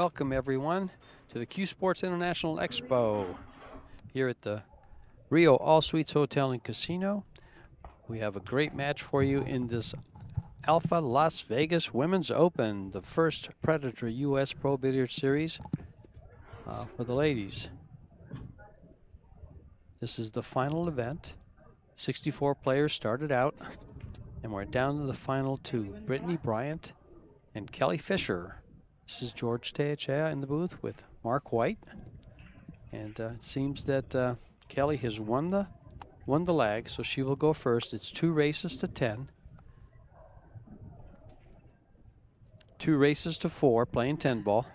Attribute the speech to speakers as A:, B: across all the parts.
A: welcome everyone to the CueSports International Expo here at the Rio All Suites Hotel and Casino. We have a great match for you in this Alfa Las Vegas Women's Open, the first Predator U.S. Pro Billiard Series for the ladies. This is the final event. 64 players started out, and we're down to the final two, Brittany Bryant and Kelly Fisher. This is George Teachea in the booth with Mark White. And it seems that Kelly has won the lag, so she will go first. It's 2 races to 10. 2 races to 4, playing 10 ball.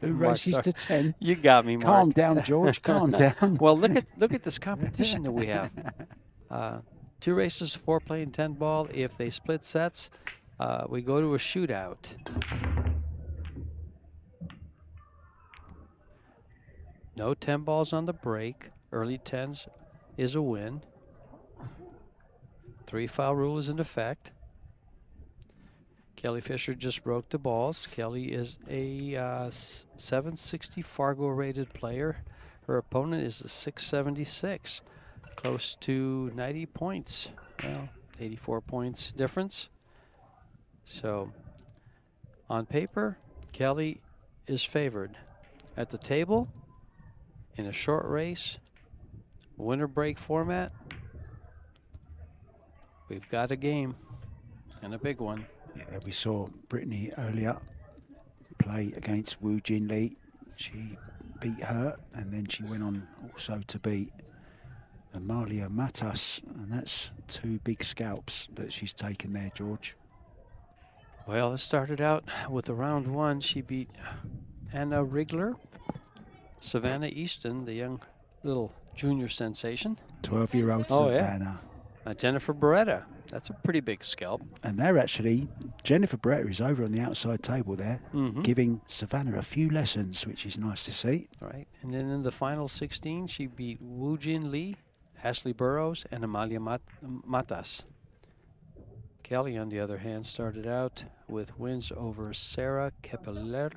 B: 2 races to 10.
A: You got me, Mark.
B: Calm down, George. Calm down.
A: Well, look at this competition that we have. 2 races to 4, playing 10 ball. If they split sets, we go to a shootout. No 10 balls on the break. Early 10s is a win. 3 foul rule is in effect. Kelly Fisher just broke the balls. Kelly is a 760 Fargo rated player. Her opponent is a 676, close to 90 points. Well, 84 points difference. So on paper, Kelly is favored. At the table, in a short race, winner break format, we've got a game, and a big one.
B: Yeah, we saw Brittany earlier play against Woo Jin Lee. She beat her, and then she went on also to beat Amalia Matas, and that's 2 big scalps that she's taken there, George.
A: Well, it started out with a round 1. She beat Anna Rigler. Savannah Easton, the young little junior sensation.
B: 12-year-old Savannah.
A: Yeah. Jennifer Beretta. That's a pretty big scalp.
B: And they're actually, Jennifer Beretta is over on the outside table there, giving Savannah a few lessons, which is nice to see.
A: Right. And then in the final 16, she beat Woo Jin Lee, Ashley Burrows, and Amalia Matas. Kelly, on the other hand, started out with wins over Sarah Kapeller,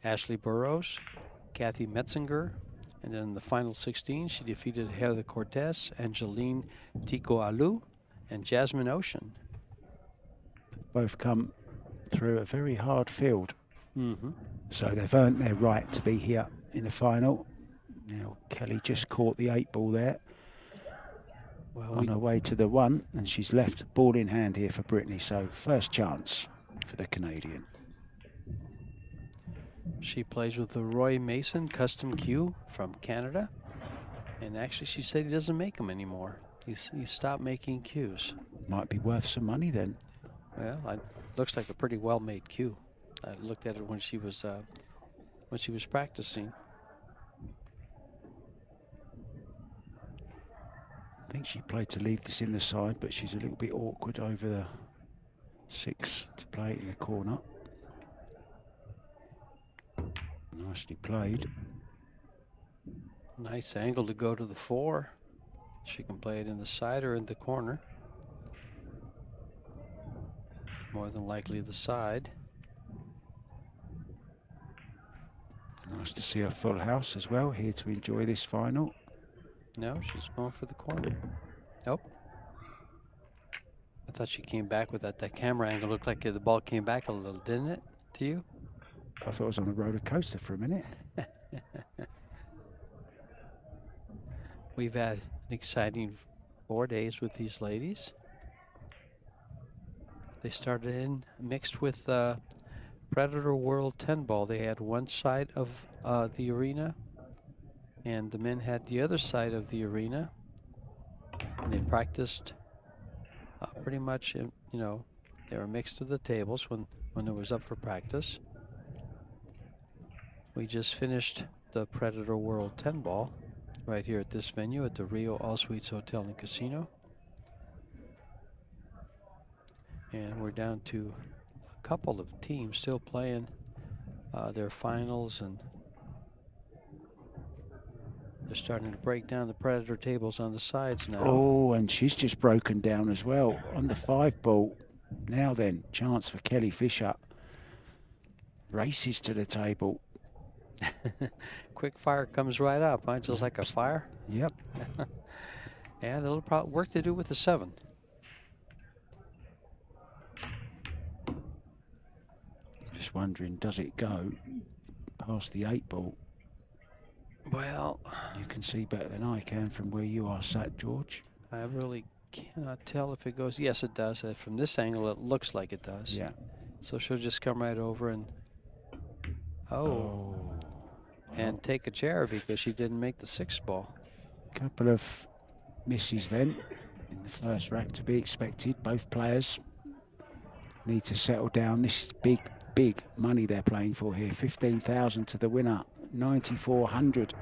A: Ashley Burrows, Kathy Metzinger, and then in the final 16, she defeated Heather Cortez, Angeline Tico-Alu, and Jasmine Ocean.
B: Both come through a very hard field. So they've earned their right to be here in the final. Now, Kelly just caught the 8 ball there. Well, on her way to the 1, and she's left ball in hand here for Brittany. So first chance for the Canadian.
A: She plays with the Roy Mason Custom Cue from Canada. And actually, she said he doesn't make them anymore. He's stopped making cues.
B: Might be worth some money then.
A: Well, it looks like a pretty well-made cue. I looked at it when she was practicing.
B: I think she played to leave this in the side, but she's a little bit awkward over the 6 to play it in the corner. Nicely played.
A: Nice angle to go to the 4. She can play it in the side or in the corner. More than likely the side.
B: Nice to see a full house as well here to enjoy this final.
A: No, she's going for the corner. Nope. I thought she came back with that camera angle. Looked like the ball came back a little, didn't it, to you?
B: I thought I was on a roller coaster for a minute.
A: We've had an exciting 4 days with these ladies. They started in mixed with Predator World 10 ball. They had one side of the arena, and the men had the other side of the arena. And they practiced pretty much, you know, they were mixed to the tables when it was up for practice. We just finished the Predator World 10 ball right here at this venue at the Rio All Suites Hotel and Casino. And we're down to a couple of teams still playing their finals, and they're starting to break down the Predator tables on the sides now.
B: Oh, and she's just broken down as well on the 5 ball. Now then, chance for Kelly Fisher. Races to the table.
A: Quick fire comes right up, huh? Just like a fire.
B: Yep.
A: And a little work to do with the 7.
B: Just wondering, does it go past the 8 ball?
A: Well,
B: you can see better than I can from where you are sat, George.
A: I really cannot tell if it goes. Yes, it does. From this angle, it looks like it does.
B: Yeah.
A: So she'll just come right over and and take a chair because she didn't make the 6 ball.
B: Couple of misses then in the first rack to be expected. Both players need to settle down. This is big money they're playing for here. 15,000 to the winner, 9,400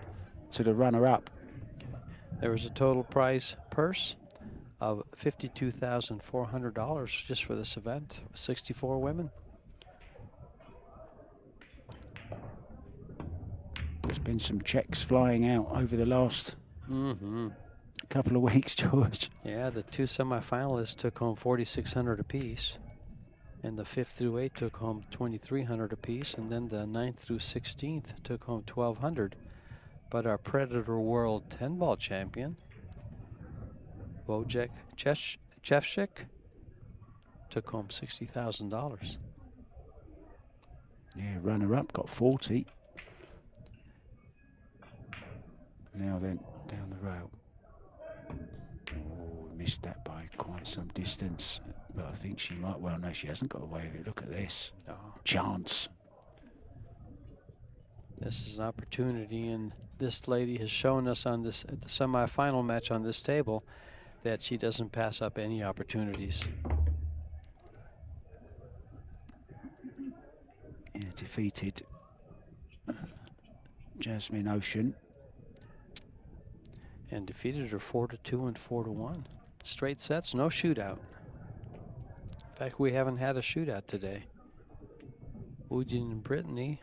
B: to the runner-up.
A: There was a total prize purse of $52,400 just for this event. 64 women.
B: There's been some checks flying out over the last couple of weeks, George.
A: Yeah, the 2 semifinalists took home $4,600 apiece, and the 5th through 8 took home $2,300 apiece, and then the 9th through 16th took home $1,200. But our Predator World 10-ball champion, Wojciech Chevchik, took home $60,000.
B: Yeah, runner-up got 40. Now then, down the rail. Oh, missed that by quite some distance. But I think she might, well, no, she hasn't got away with it. Look at this. Chance.
A: This is an opportunity, and this lady has shown us on this, at the semifinal match on this table, that she doesn't pass up any opportunities.
B: Yeah, defeated Jasmine Ocean.
A: And defeated her 4-2 and 4-1. Straight sets, no shootout. In fact, we haven't had a shootout today. Woojin and Brittany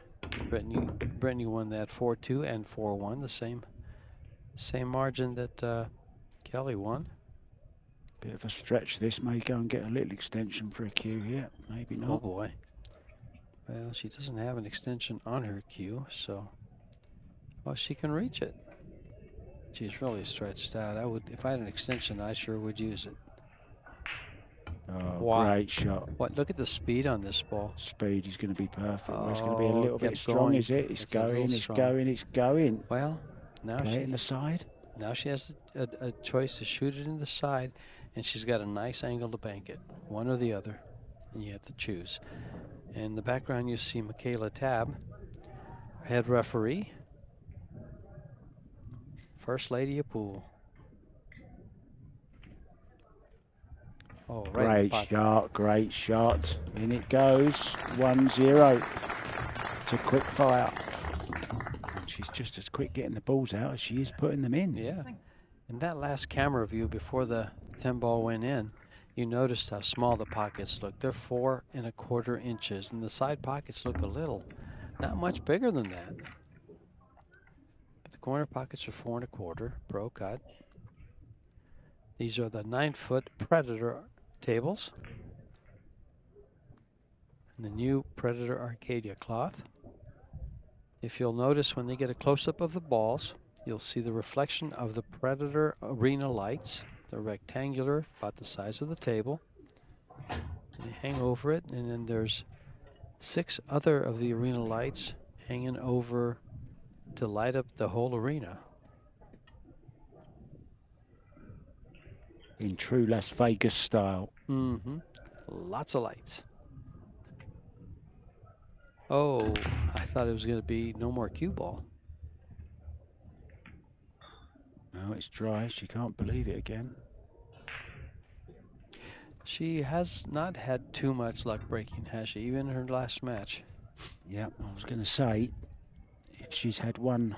A: won that 4-2 and 4-1, the same margin that Kelly won.
B: Bit of a stretch. This may go and get a little extension for a cue here. Maybe not.
A: Oh boy. Well, she doesn't have an extension on her cue, so well, she can reach it. She's really stretched out. I would, if I had an extension, I sure would use it.
B: Oh,
A: wow.
B: Great shot.
A: What? Look at the speed on this ball.
B: Speed is going to be perfect.
A: Oh,
B: it's going to be a little bit strong,
A: going.
B: is it? It's going, it's
A: strong.
B: going, it's going.
A: Well, now
B: Play it in the side.
A: Now she has a choice to shoot it in the side, and she's got a nice angle to bank it. One or the other, and you have to choose. In the background, you see Michaela Tabb, head referee, First Lady of Pool. Oh, right.
B: Great shot. In it goes. 1-0 to quick fire. She's just as quick getting the balls out as she is putting them in.
A: Yeah. In that last camera view before the 10 ball went in, you noticed how small the pockets look. They're 4 1/4 inches, and the side pockets look not much bigger than that. But the corner pockets are 4 1/4 pro cut. These are the 9-foot Predator tables. And the new Predator Arcadia cloth. If you'll notice, when they get a close-up of the balls, you'll see the reflection of the Predator arena lights. They're rectangular, about the size of the table. And they hang over it, and then there's 6 other of the arena lights hanging over to light up the whole arena.
B: In true Las Vegas style.
A: Lots of lights. Oh, I thought it was going to be no more cue ball.
B: No, it's dry. She can't believe it again.
A: She has not had too much luck breaking, has she? Even in her last match.
B: Yeah, I was going to say, if she's had one,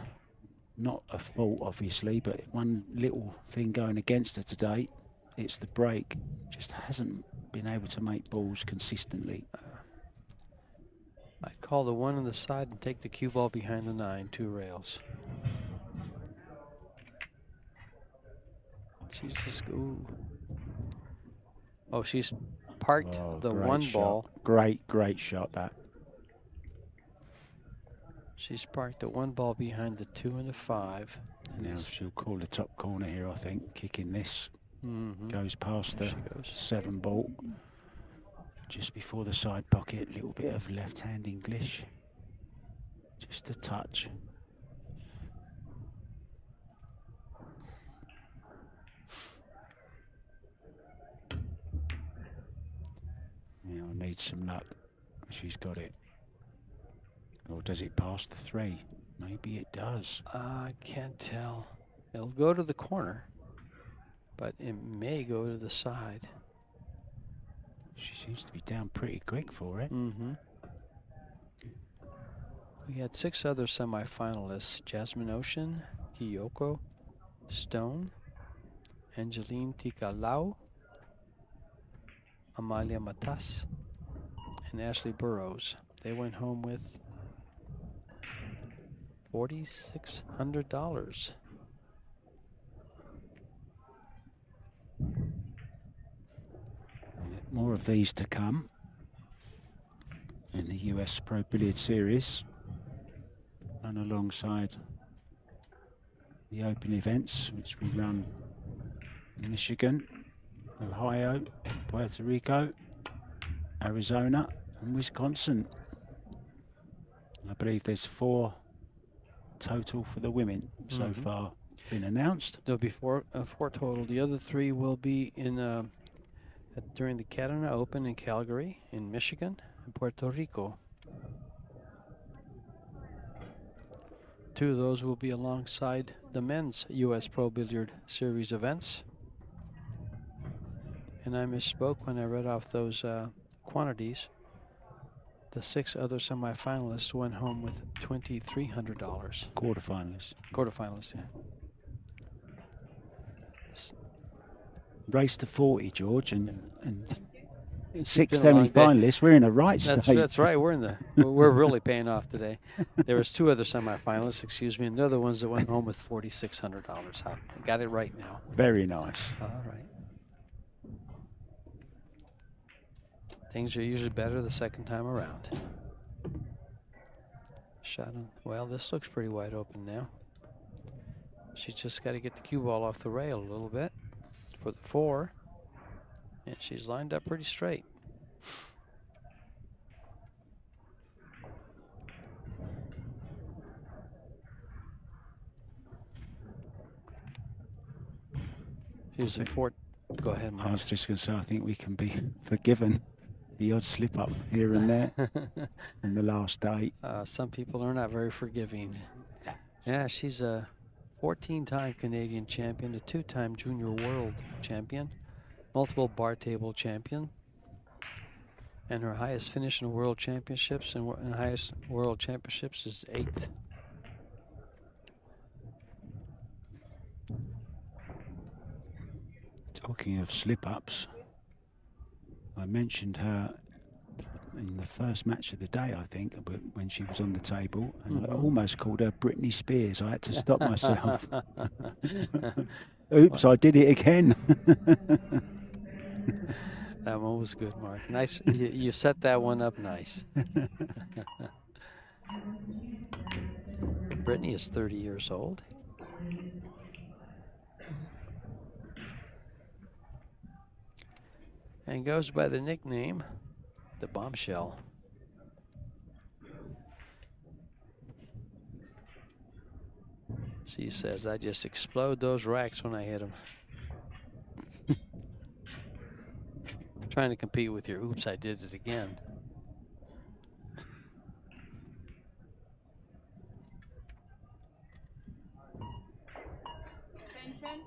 B: not a fault obviously, but one little thing going against her today, it's the break. Just hasn't been able to make balls consistently.
A: I'd call the 1 on the side and take the cue ball behind the 9, 2 rails. She's just, ooh. Oh, she's parked the 1 ball.
B: Great shot that.
A: She's parked at 1 ball behind the 2 and the 5. And
B: Now she'll call the top corner here, I think. Kicking this. Goes past
A: There
B: the
A: she goes.
B: 7 ball. Just before the side pocket, a little bit of left-hand English. Just a touch. Now needs some luck. She's got it. Or does it pass the 3? Maybe it does.
A: I can't tell. It'll go to the corner, but it may go to the side.
B: She seems to be down pretty quick for it.
A: We had 6 other semifinalists: Jasmine Ocean, Kyoko Stone, Angeline Tikalau, Amalia Matas, and Ashley Burrows. They went home with $4,600.
B: More of these to come in the US Pro Billiard Series, run alongside the open events which we run in Michigan, Ohio, Puerto Rico, Arizona and Wisconsin. I believe there's 4 total for the women so far been announced.
A: There'll be 4 total. The other 3 will be in during the Cadena Open in Calgary, in Michigan, and Puerto Rico. 2 of those will be alongside the men's U.S. Pro Billiard Series events. And I misspoke when I read off those quantities. The 6 other semifinalists went home with $2,300.
B: Quarterfinalists.
A: Quarterfinalists, yeah.
B: Race to 40, George, and
A: It's
B: 6
A: been a long day.
B: semi-finalists. We're in a right state.
A: That's right. We're really paying off today. There was 2 other semifinalists, excuse me, and they're the ones that went home with $4,600. I got it right now.
B: Very nice.
A: All right. Things are usually better the second time around. Shot on. Well, this looks pretty wide open now. She's just got to get the cue ball off the rail a little bit for the 4. And she's lined up pretty straight. She's a 4. Go ahead, Mark.
B: I was just going to say, I think we can be forgiven the odd slip up here and there in the last day.
A: Some people are not very forgiving. Yeah, she's a 14-time Canadian champion, a 2-time junior world champion, multiple bar table champion, and her highest finish in the world championships and highest world championships is 8th.
B: Talking of slip-ups, I mentioned her in the first match of the day, I think, but when she was on the table, and I almost called her Britney Spears. I had to stop myself. Oops, I did it again.
A: That one was good, Mark. Nice. You set that one up nice. Brittany is 30 years old. And goes by the nickname, the Bombshell. She says, I just explode those racks when I hit them. Trying to compete with your oops, I did it again.
C: Attention.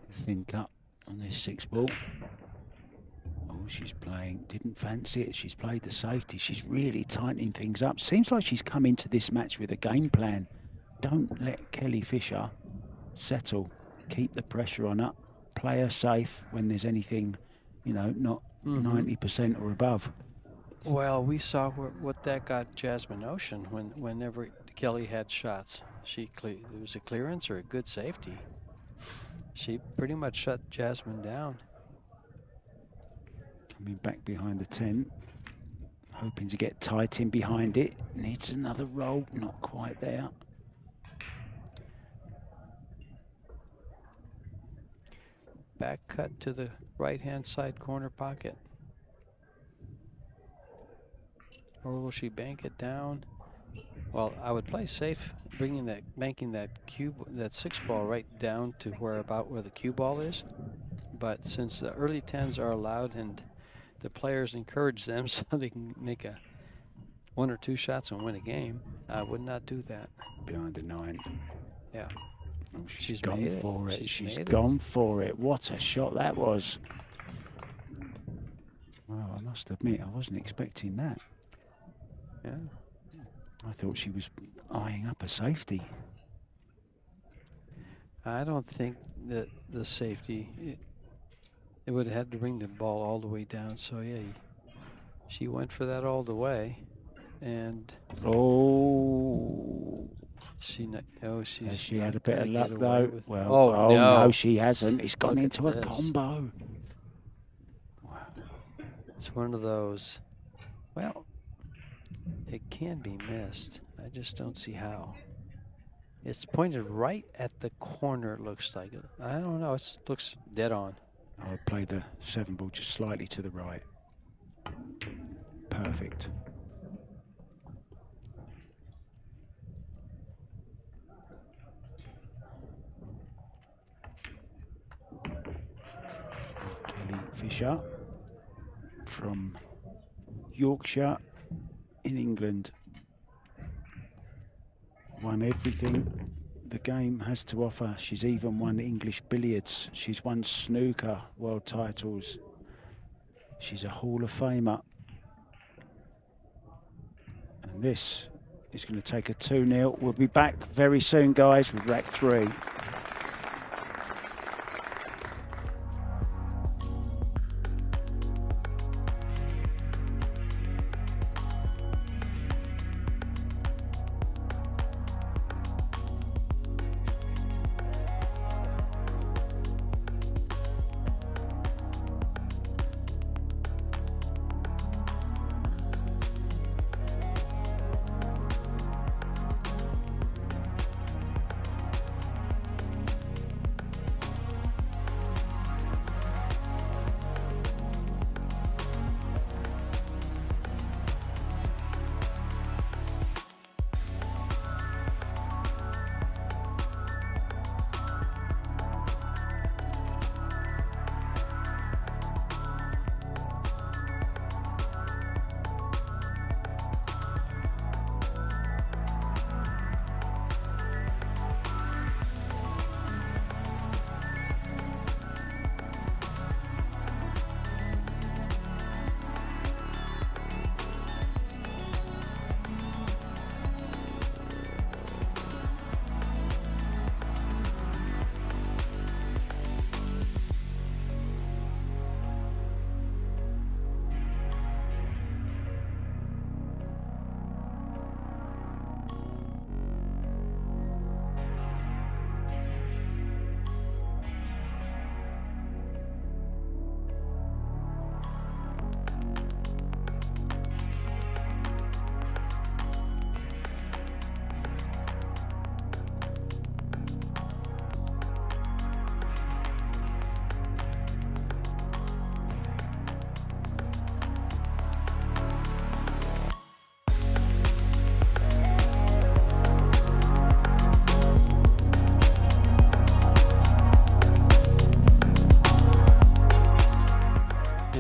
B: Thin cut on this 6 ball. Oh, she's playing, didn't fancy it. She's played the safety. She's really tightening things up. Seems like she's come into this match with a game plan. Don't let Kelly Fisher settle. Keep the pressure on her. Play her safe when there's anything, you know, not 90% or above.
A: Well, we saw what that got Jasmine Ocean whenever Kelly had shots. It was a clearance or a good safety. She pretty much shut Jasmine down.
B: Coming back behind the 10. Hoping to get tight in behind it. Needs another roll. Not quite there.
A: Back cut to the right-hand side corner pocket. Or will she bank it down? Well, I would play safe, banking that cue, that 6 ball right down to where the cue ball is. But since the early 10s are allowed and the players encourage them so they can make 1 or 2 shots and win a game, I would not do that.
B: Behind the 9.
A: Yeah.
B: Oh, she's gone for it.
A: She's
B: gone for it. What a shot that was. Well, I must admit, I wasn't expecting that.
A: Yeah.
B: I thought she was eyeing up a safety.
A: I don't think that the safety, it would have had to bring the ball all the way down. So, yeah, she went for that all the way. And she
B: had a bit of luck though. Well,
A: oh
B: no, she hasn't. It's gone into a
A: this.
B: combo.
A: Wow. It's one of those. Well, it can be missed. I just don't see how. It's pointed right at the corner, it looks like. I don't know. It looks dead on.
B: I'll play the 7 ball just slightly to the right. Perfect. Kelly Fisher from Yorkshire in England. Won everything the game has to offer. She's even won English billiards. She's won snooker world titles. She's a Hall of Famer. And this is going to take a 2-0. We'll be back very soon, guys, with rack 3.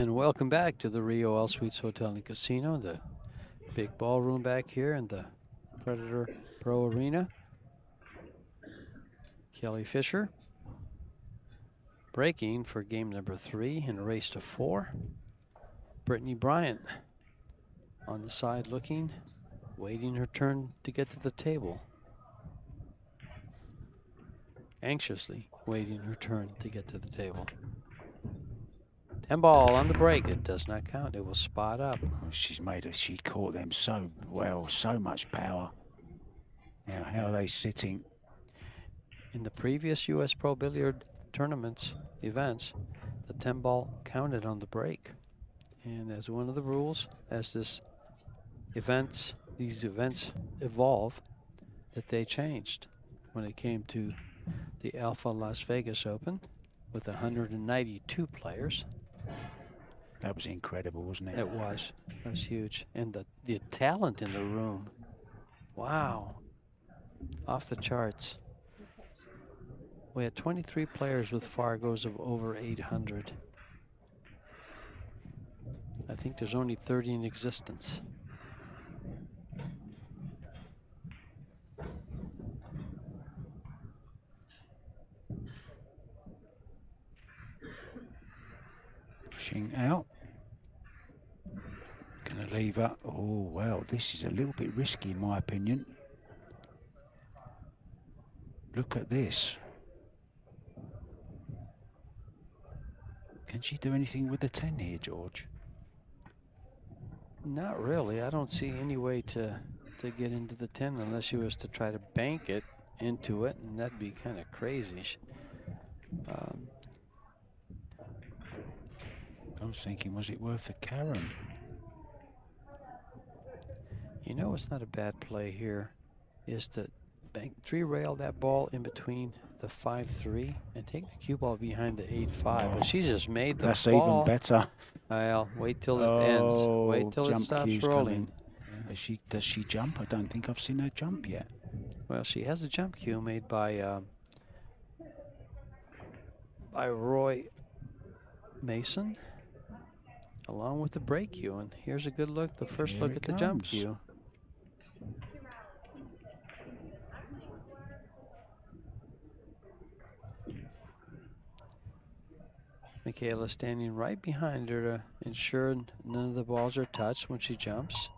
A: Welcome back to the Rio All Suites Hotel and Casino, the big ballroom back here in the Predator Pro Arena. Kelly Fisher breaking for game number 3 in a race to 4. Brittany Bryant on the side looking, waiting her turn to get to the table. Anxiously waiting her turn to get to the table. 10 ball on the break. It does not count. It will spot up.
B: Oh, she caught them so well, so much power. Now, how are they sitting?
A: In the previous U.S. Pro Billiard tournaments, events, the 10 ball counted on the break. And as one of the rules, as these events evolve, that they changed when it came to the Alfa Las Vegas Open with 192 players.
B: That was incredible, wasn't it?
A: It was. That was huge. And the talent in the room. Wow. Off the charts. We had 23 players with Fargos of over 800. I think there's only 30 in existence.
B: Pushing out. Gonna leave her. Oh, well, this is a little bit risky in my opinion. Look at this. Can she do anything with the 10 here, George?
A: Not really. I don't see any way to get into the 10 unless she was to try to bank it into it, and that'd be kind of crazy.
B: I was thinking, was it worth the carom?
A: You know, it's not a bad play here, is to bank 3-rail that ball in between the 5-3 and take the cue ball behind the 8-5.
B: Oh,
A: but she just made the
B: that's
A: ball.
B: even better.
A: Well, wait till it ends. Wait till it stops rolling.
B: Does she jump? I don't think I've seen her jump yet.
A: Well, she has a jump cue made by Roy Mason, along with the break cue. And here's a good look. The first look at the jump cue. Michaela standing right behind her to ensure none of the balls are touched when she jumps.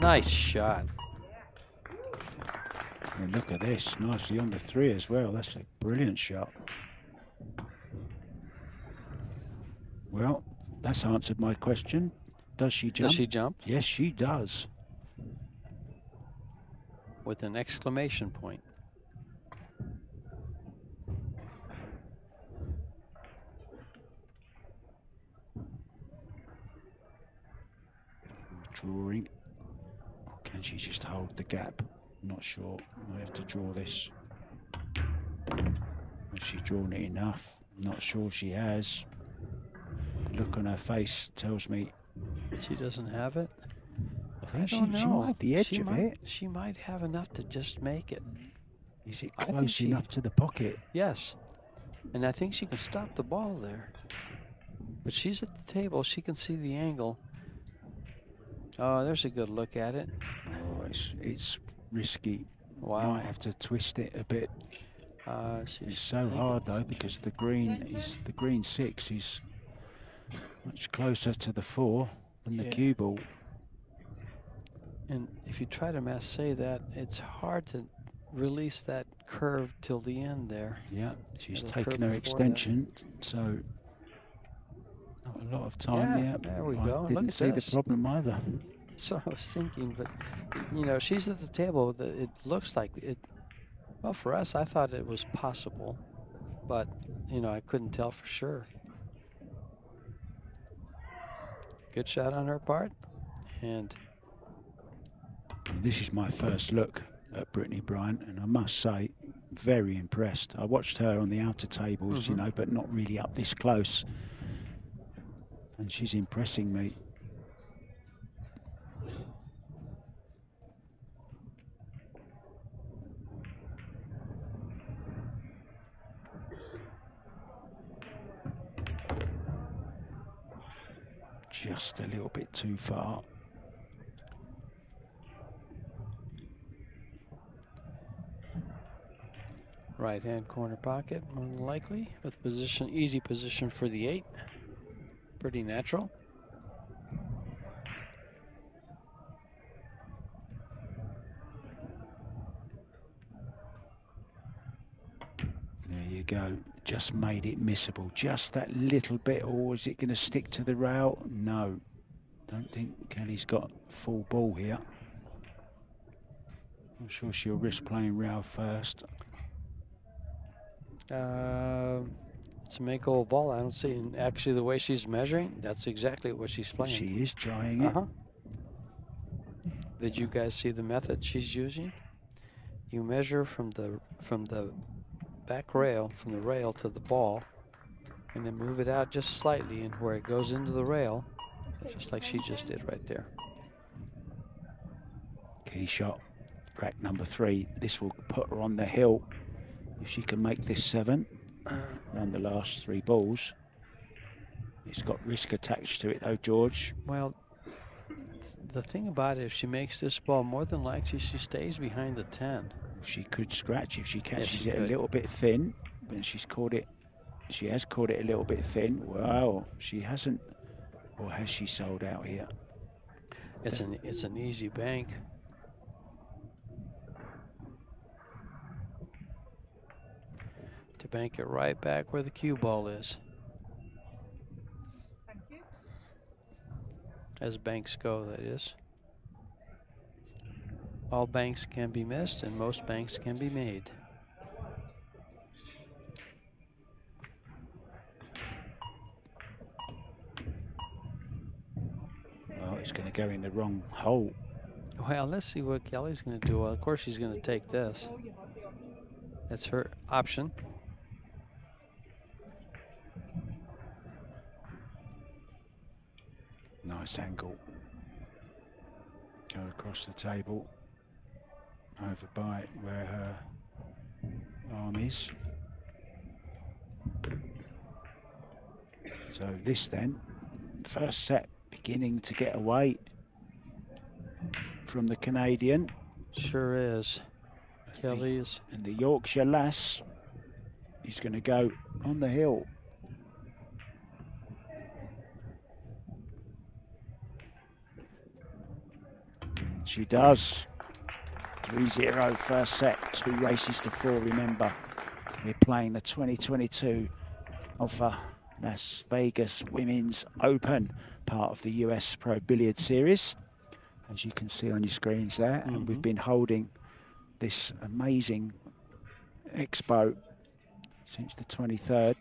A: Nice shot.
B: And look at this, nicely on the 3 as well. That's a brilliant shot. Well, that's answered my question. Does she jump?
A: Does she jump?
B: Yes, she does.
A: With an exclamation point.
B: Drawing. Or can she just hold the gap? Not sure. I have to draw this. Has she drawn it enough? Not sure she has. The look on her face tells me
A: she doesn't have it.
B: I think
A: don't know.
B: She might have the edge of it.
A: She might have enough to just make it.
B: Is it close enough to the pocket?
A: Yes. And I think she can stop the ball there. But she's at the table. She can see the angle. Oh, there's a good look at it.
B: Oh, it's risky.
A: Wow.
B: Might have to twist it a bit. It's so hard though because the green 6 is much closer to the 4 than the cue ball.
A: And if you try to masse that, it's hard to release that curve till the end there.
B: Yeah, she's taken her extension, so not a lot of time. Yeah,
A: there we go.
B: Didn't see the problem either.
A: That's what I was thinking, but you know, she's at the table. It looks like it. Well, for us, I thought it was possible, but you know, I couldn't tell for sure. Good shot on her part, and
B: this is my first look at Brittany Bryant, and I must say, very impressed. I watched her on the outer tables, you know, but not really up this close, and she's impressing me. Just a little bit too far.
A: right hand corner pocket, more than likely, with position, easy position for the 8. Pretty natural.
B: There you go. Just made it missable. Just that little bit. Or is it going to stick to the rail? No. Don't think Kelly's got full ball here. I'm sure she'll risk playing rail first.
A: It's a make-old ball. I don't see. And actually, the way she's measuring, that's exactly what she's playing.
B: She is trying it.
A: Did you guys see the method she's using? You measure from the back rail, from the rail to the ball, and then move it out just slightly, and where it goes into the rail, just like she just did right there.
B: Key shot, rack number 3. This will put her on the hill if she can make this 7 around the last 3 balls. It's got risk attached to it though, George.
A: Well, the thing about it, if she makes this ball, more than likely she stays behind the 10.
B: She could scratch if she catches
A: she
B: it
A: could.
B: a little bit thin, but she's caught it. She has caught it a little bit thin. Wow, she hasn't, or has she sold out here?
A: It's an easy bank. To bank it right back where the cue ball is.
C: Thank you.
A: As banks go, that is. All banks can be missed and most banks can be made.
B: Well, it's going to go in the wrong hole.
A: Well, let's see what Kelly's going to do. Well, of course she's going to take this. That's her option.
B: Nice angle. Go across the table. Over by where her arm is. So this then, first set beginning to get away from the Canadian.
A: Sure is. Kelly is.
B: And the Yorkshire lass is going to go on the hill. She does. 3-0 first set, 2 races to 4. Remember, we're playing the 2022 Alfa Las Vegas Women's Open, part of the US Pro Billiard Series, as you can see on your screens there. And we've been holding this amazing expo since the 23rd.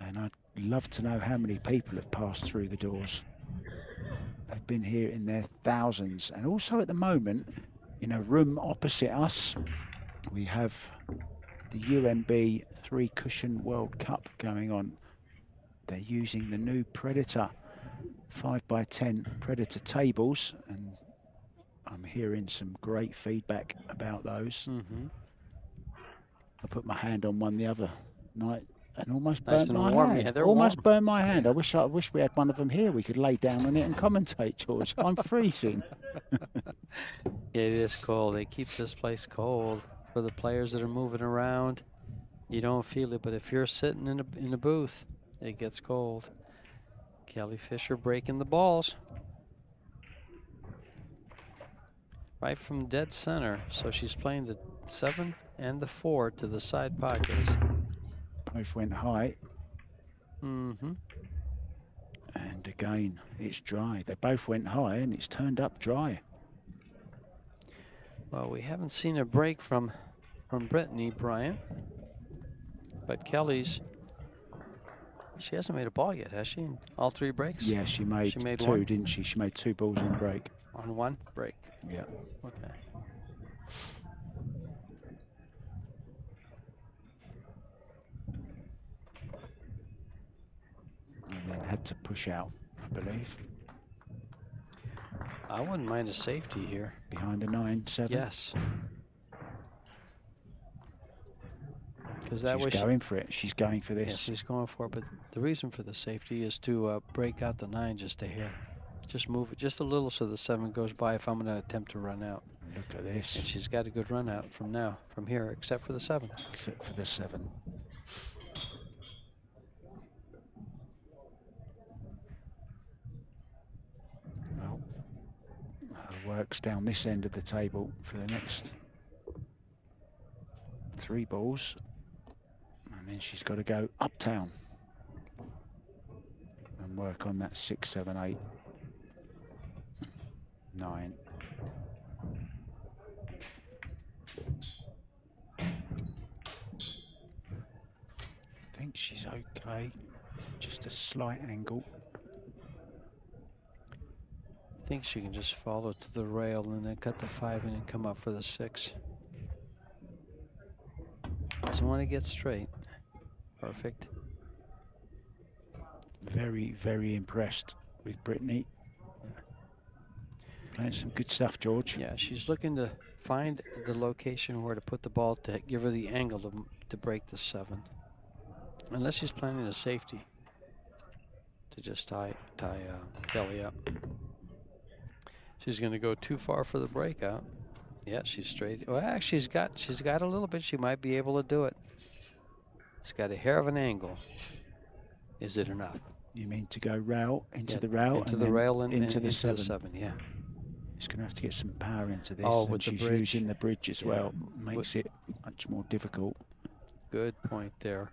B: And I'd love to know how many people have passed through the doors. They've been here in their thousands. And also at the moment, in a room opposite us, we have the UMB 3-cushion World Cup going on. They're using the new Predator 5x10 Predator tables, and I'm hearing some great feedback about those. I put my hand on one the other night and almost burnt my hand. Almost burnt my hand. I wish we had one of them here. We could lay down on it and commentate, George. I'm freezing.
A: It is cold. They keep this place cold for the players that are moving around. You don't feel it, but if you're sitting in a booth, it gets cold. Kelly Fisher breaking the balls. Right from dead center. So she's playing the 7 and the 4 to the side pockets.
B: Both went high.
A: Mm-hmm.
B: And again, it's dry. They both went high and it's turned up dry.
A: Well, we haven't seen a break from Brittany Bryant. But Kelly's, she hasn't made a ball yet, has she? In all 3 breaks?
B: Yeah, she made 2,
A: one?
B: didn't she? She made 2 balls on break.
A: On 1 break.
B: Yeah.
A: Okay.
B: And then had to push out, I believe.
A: I wouldn't mind a safety here.
B: Behind the 9-7.
A: Yes. Because that
B: She's going for it. She's going for this.
A: Yeah, she's going for it. But the reason for the safety is to break out the 9 just a hair. Just move it just a little so the 7 goes by if I'm going to attempt to run out.
B: Look at this.
A: And she's got a good run out from here, except for the 7.
B: Except for the 7. Well, her works down this end of the table for the next 3 balls. And then she's got to go uptown and work on that 6, 7, 8, 9. think she's okay. Just a slight angle.
A: I think she can just follow to the rail and then cut the 5 in and come up for the 6. Doesn't want to get straight. Perfect.
B: Very, very impressed with Brittany. Playing some good stuff, George.
A: Yeah, she's looking to find the location where to put the ball to give her the angle to break the 7. Unless she's planning a safety to just tie Kelly up. She's going to go too far for the breakout. Yeah, she's straight. Well, actually, she's got a little bit. She might be able to do it. It's got a hair of an angle. Is it enough?
B: You mean to go rail into the
A: Into
B: rail and
A: the
B: then
A: rail and
B: into
A: the
B: the
A: 7. Yeah.
B: She's going to have to get some power into this.
A: Oh,
B: and
A: with the
B: she's
A: bridge.
B: using the bridge as well. Makes it much more difficult.
A: Good point there,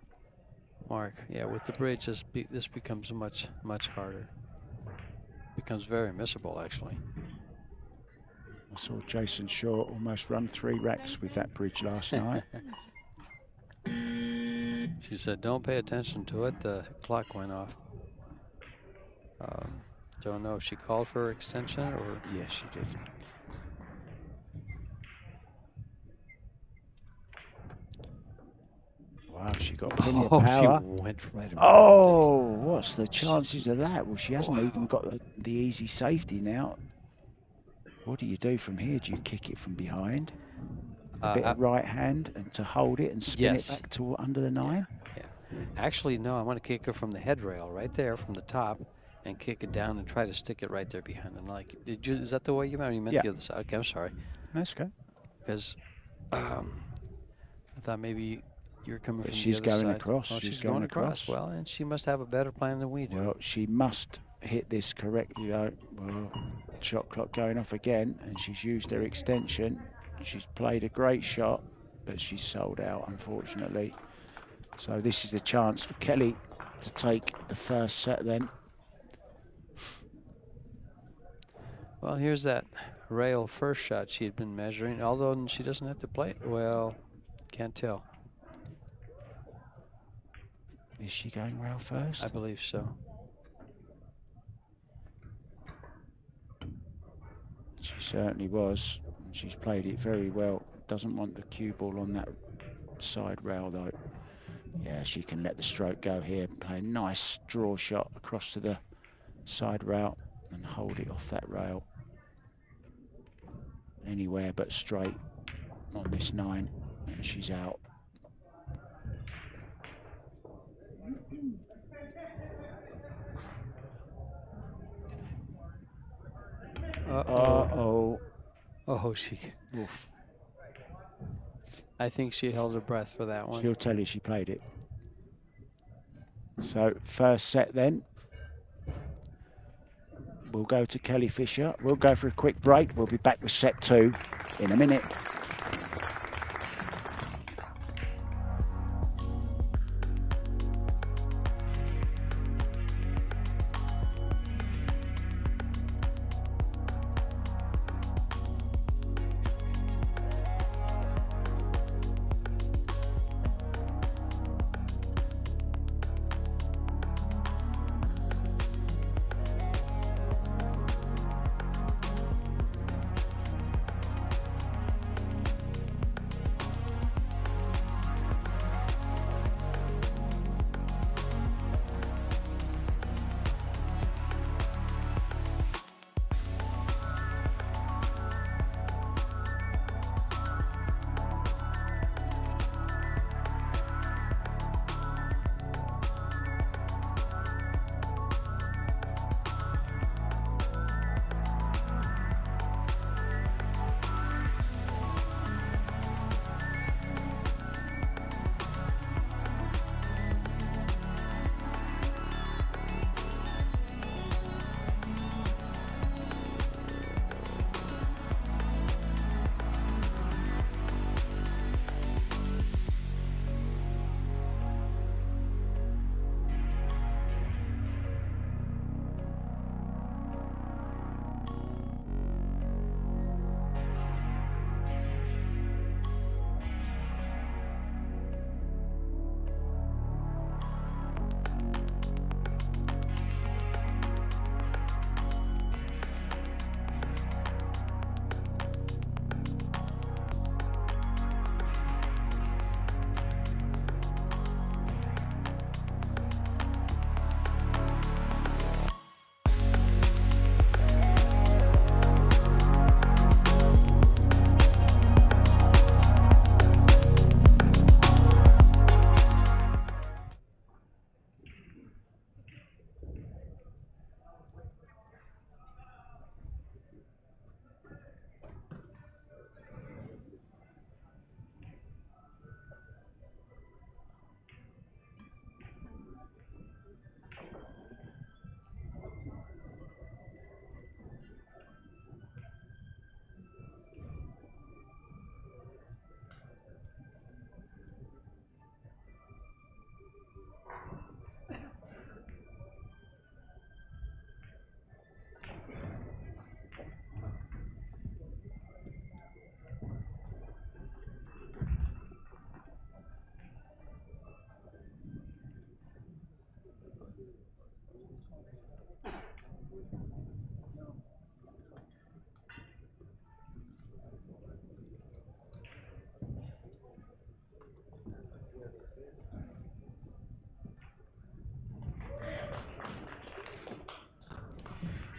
A: Mark. Yeah, with the bridge, this becomes much harder. Becomes very missable, actually.
B: I saw Jason Shaw almost run 3 racks with that bridge last night.
A: She said, "Don't pay attention to it." The clock went off. Don't know if she called for extension or.
B: Yes, she did. Wow, she got plenty of power.
A: She went right around.
B: Oh, what's the chances of that? Well, she hasn't even got the easy safety now. What do you do from here? Do you kick it from behind? A bit of right hand and to hold it and spin it back to under the 9?
A: Yeah. Actually, no, I want to kick her from the head rail right there from the top and kick it down and try to stick it right there behind the leg. Is that the way you meant? Or you meant the other side? Okay, I'm sorry.
B: That's okay.
A: Because I thought maybe you're coming from
B: she's
A: the other
B: going
A: side.
B: across.
A: Oh, she's going across. Well, and she must have a better plan than we do.
B: Well, she must hit this correctly, though. Well, shot clock going off again, and she's used her extension. She's played a great shot, but she's sold out, unfortunately. So this is the chance for Kelly to take the first set then.
A: Well, here's that rail first shot she had been measuring, although she doesn't have to play it. Well, can't tell.
B: Is she going rail first?
A: I believe so.
B: She certainly was. She's played it very well. Doesn't want the cue ball on that side rail, though. Yeah, she can let the stroke go here. Play a nice draw shot across to the side rail and hold it off that rail. Anywhere but straight on this 9, and she's out. Uh-oh.
A: Oh, she.
B: Oof.
A: I think she held her breath for that one.
B: She'll tell you she played it. So, first set then. We'll go to Kelly Fisher. We'll go for a quick break. We'll be back with set 2 in a minute.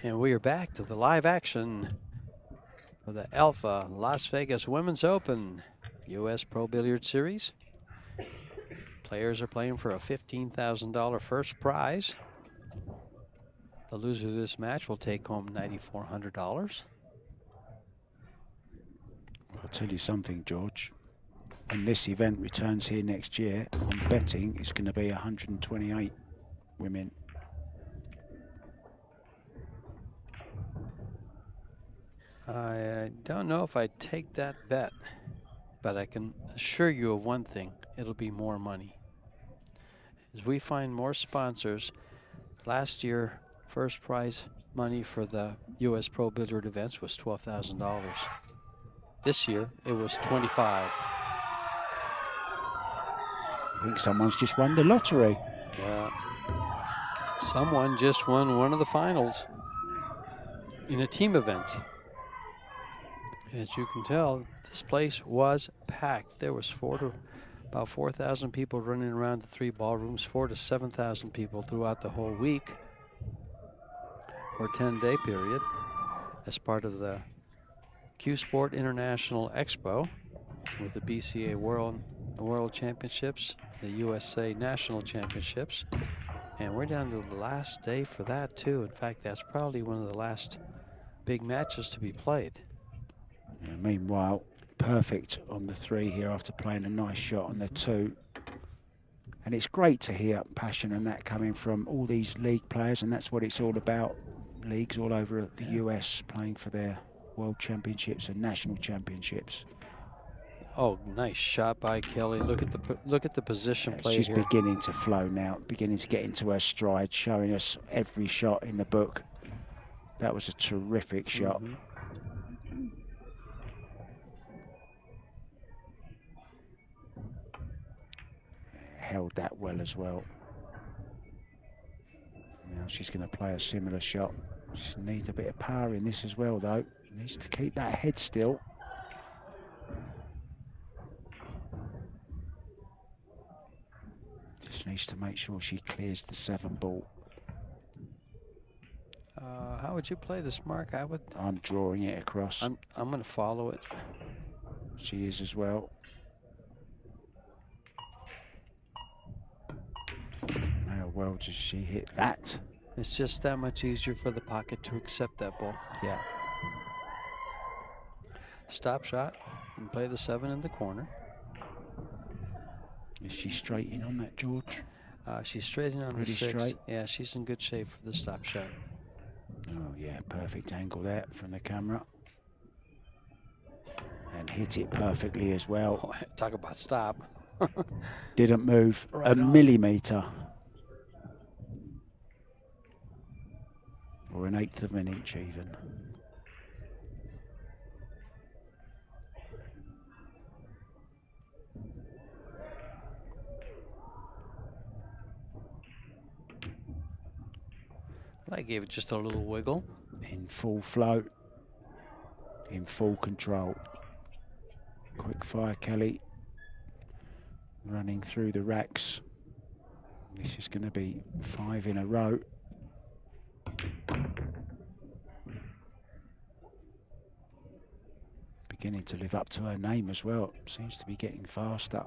A: And we are back to the live action for the Alfa Las Vegas Women's Open U.S. Pro Billiard Series. Players are playing for a $15,000 first prize. The loser of this match will take home $9,400.
B: I'll tell you something, George. When this event returns here next year, I'm betting it's going to be 128 women.
A: I don't know if I'd take that bet, but I can assure you of one thing, it'll be more money. As we find more sponsors, last year, first prize money for the U.S. Pro Billiard events was $12,000. This year, it was $25,000.
B: I think someone's just won the lottery.
A: Someone just won one of the finals in a team event. As you can tell, this place was packed. There was about 4,000 people running around the 3 ballrooms, 4,000 to 7,000 people throughout the whole week or 10-day period as part of the CueSports International Expo with the BCA World Championships, the USA National Championships, and we're down to the last day for that too. In fact, that's probably one of the last big matches to be played.
B: Yeah, meanwhile, perfect on the 3 here after playing a nice shot on the 2. And it's great to hear passion and that coming from all these league players, and that's what it's all about. Leagues all over the US playing for their World Championships and National Championships.
A: Oh, nice shot by Kelly. Look at the position play
B: She's
A: here.
B: beginning to flow now, beginning to get into her stride, showing us every shot in the book. That was a terrific shot. Held that well as well. Now she's going to play a similar shot. She needs a bit of power in this as well, though. Needs to keep that head still. Just needs to make sure she clears the 7 ball.
A: How would you play this, Mark?
B: I'm drawing it across.
A: I'm going to follow it.
B: She is as well. How well does she hit that?
A: It's just that much easier for the pocket to accept that ball.
B: Yeah.
A: Stop shot and play the 7 in the corner.
B: Is she straight in on that, George?
A: She's straight in on
B: Pretty
A: the 6.
B: straight.
A: Yeah, she's in good shape for the stop shot.
B: Oh yeah, perfect angle there from the camera. And hit it perfectly as well.
A: Oh, talk about stop.
B: Didn't move
A: Right
B: a
A: on.
B: millimetre. Or an 1/8 of an inch even.
A: I gave it just a little wiggle.
B: In full flow. In full control. Quick fire, Kelly. Running through the racks. This is going to be 5 in a row. Beginning to live up to her name as well. Seems to be getting faster.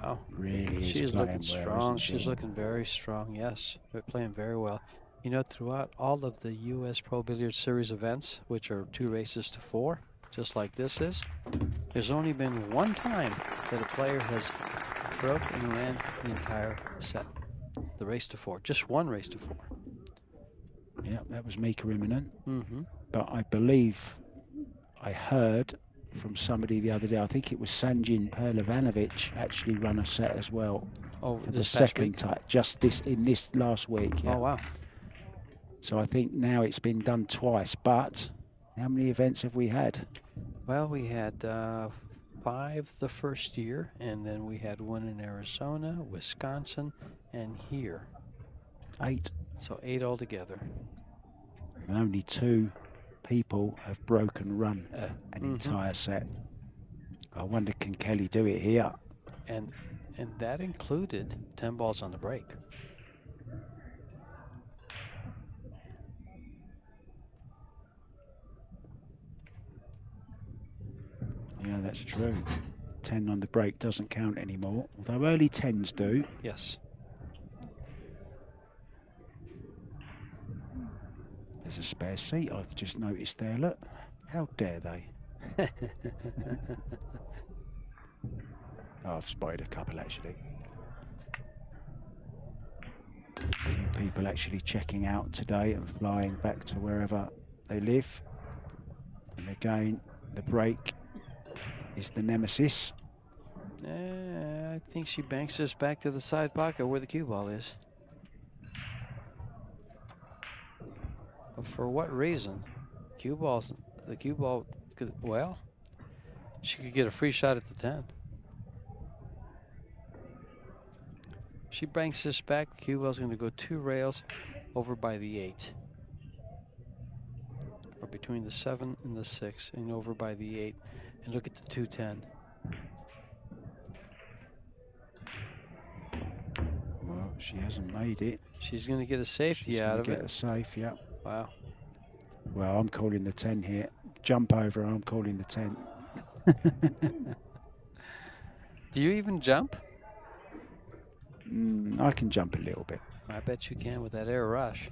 A: Wow.
B: Really is
A: She's
B: playing
A: looking
B: well,
A: strong.
B: isn't she?
A: She's looking very strong, yes. They're playing very well. You know, throughout all of the U.S. Pro Billiard Series events, which are 2 races to 4, just like this is, there's only been one time that a player has broke and ran the entire set. The race to 4. Just one race to 4.
B: Yeah, that was Mika Immonen.
A: Mm-hmm.
B: But I believe I heard from somebody the other day, I think it was Sanjin Perlivanovic actually run a set as well.
A: Oh,
B: for the
A: this past
B: second
A: week?
B: time, just in this last week. Yeah.
A: Oh, wow.
B: So I think now it's been done twice, but how many events have we had?
A: Well, we had 5 the first year, and then we had 1 in Arizona, Wisconsin, and here.
B: 8.
A: So 8 altogether.
B: And only 2 people have broken run an entire set. I wonder, can Kelly do it here?
A: And that included 10 balls on the break.
B: Yeah, that's true. 10 on the break doesn't count anymore, although early 10s do.
A: Yes.
B: There's a spare seat I've just noticed there, look. How dare they? Oh, I've spotted a couple actually. A few people actually checking out today and flying back to wherever they live. And again, the break is the nemesis.
A: I think she banks this back to the side pocket where the cue ball is. But for what reason? The cue ball could, well, she could get a free shot at the 10. She banks this back, the cue ball's going to go 2 rails over by the 8. Or between the 7 and the 6 and over by the 8. And look at the 210.
B: Well, she hasn't made it.
A: She's going to get a safety
B: She's
A: out of
B: get
A: it.
B: a safe, yeah.
A: Wow.
B: Well, I'm calling the 10 here. Jump over, I'm calling the 10.
A: Do you even jump?
B: I can jump a little bit.
A: I bet you can with that air rush.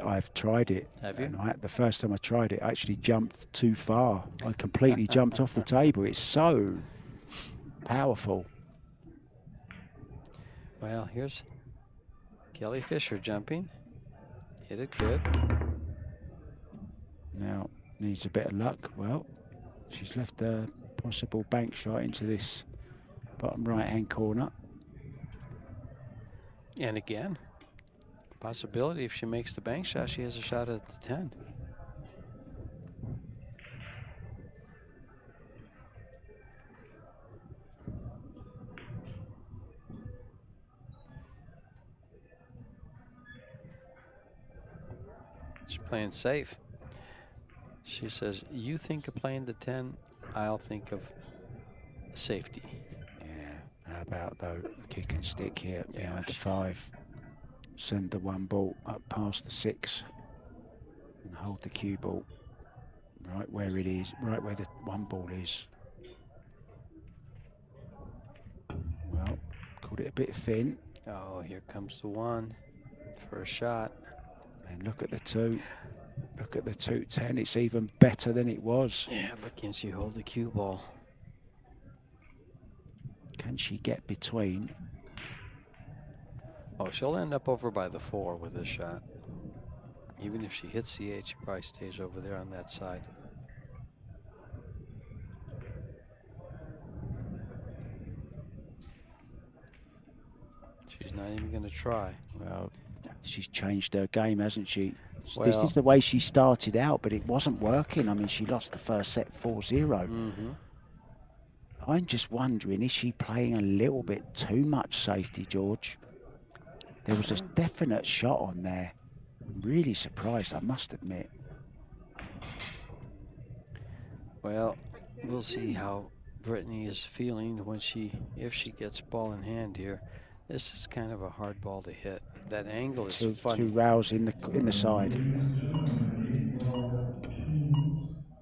B: I've tried it.
A: Have you?
B: And the first time I tried it, I actually jumped too far. I completely jumped off the table. It's so powerful.
A: Well, here's Kelly Fisher jumping. Hit it good.
B: Now, needs a bit of luck. Well, she's left a possible bank shot into this bottom right-hand corner.
A: And again, possibility if she makes the bank shot, she has a shot at the 10. She's playing safe. She says, you think of playing the 10, I'll think of safety.
B: Yeah, how about though, kick and stick here behind the 5. Send the 1 ball up past the 6 and hold the cue ball right where it is, right where the 1 ball is. Well, called it a bit thin.
A: Oh, here comes the 1 for a shot.
B: And look at the 2. Look at the 210. It's even better than it was.
A: Yeah, but can she hold the cue ball?
B: Can she get between?
A: Oh, she'll end up over by the 4 with this shot. Even if she hits the 8, she probably stays over there on that side. She's not even going to try.
B: Well, she's changed her game, hasn't she?
A: Well,
B: this is the way she started out, but it wasn't working. I mean, she lost the first set 4-0. I'm just wondering, is she playing a little bit too much safety, George? There was a definite shot on there. I'm really surprised, I must admit.
A: Well, we'll see how Brittany is feeling when if she gets ball in hand here. This is kind of a hard ball to hit. That angle is funny.
B: 2 rails in the side.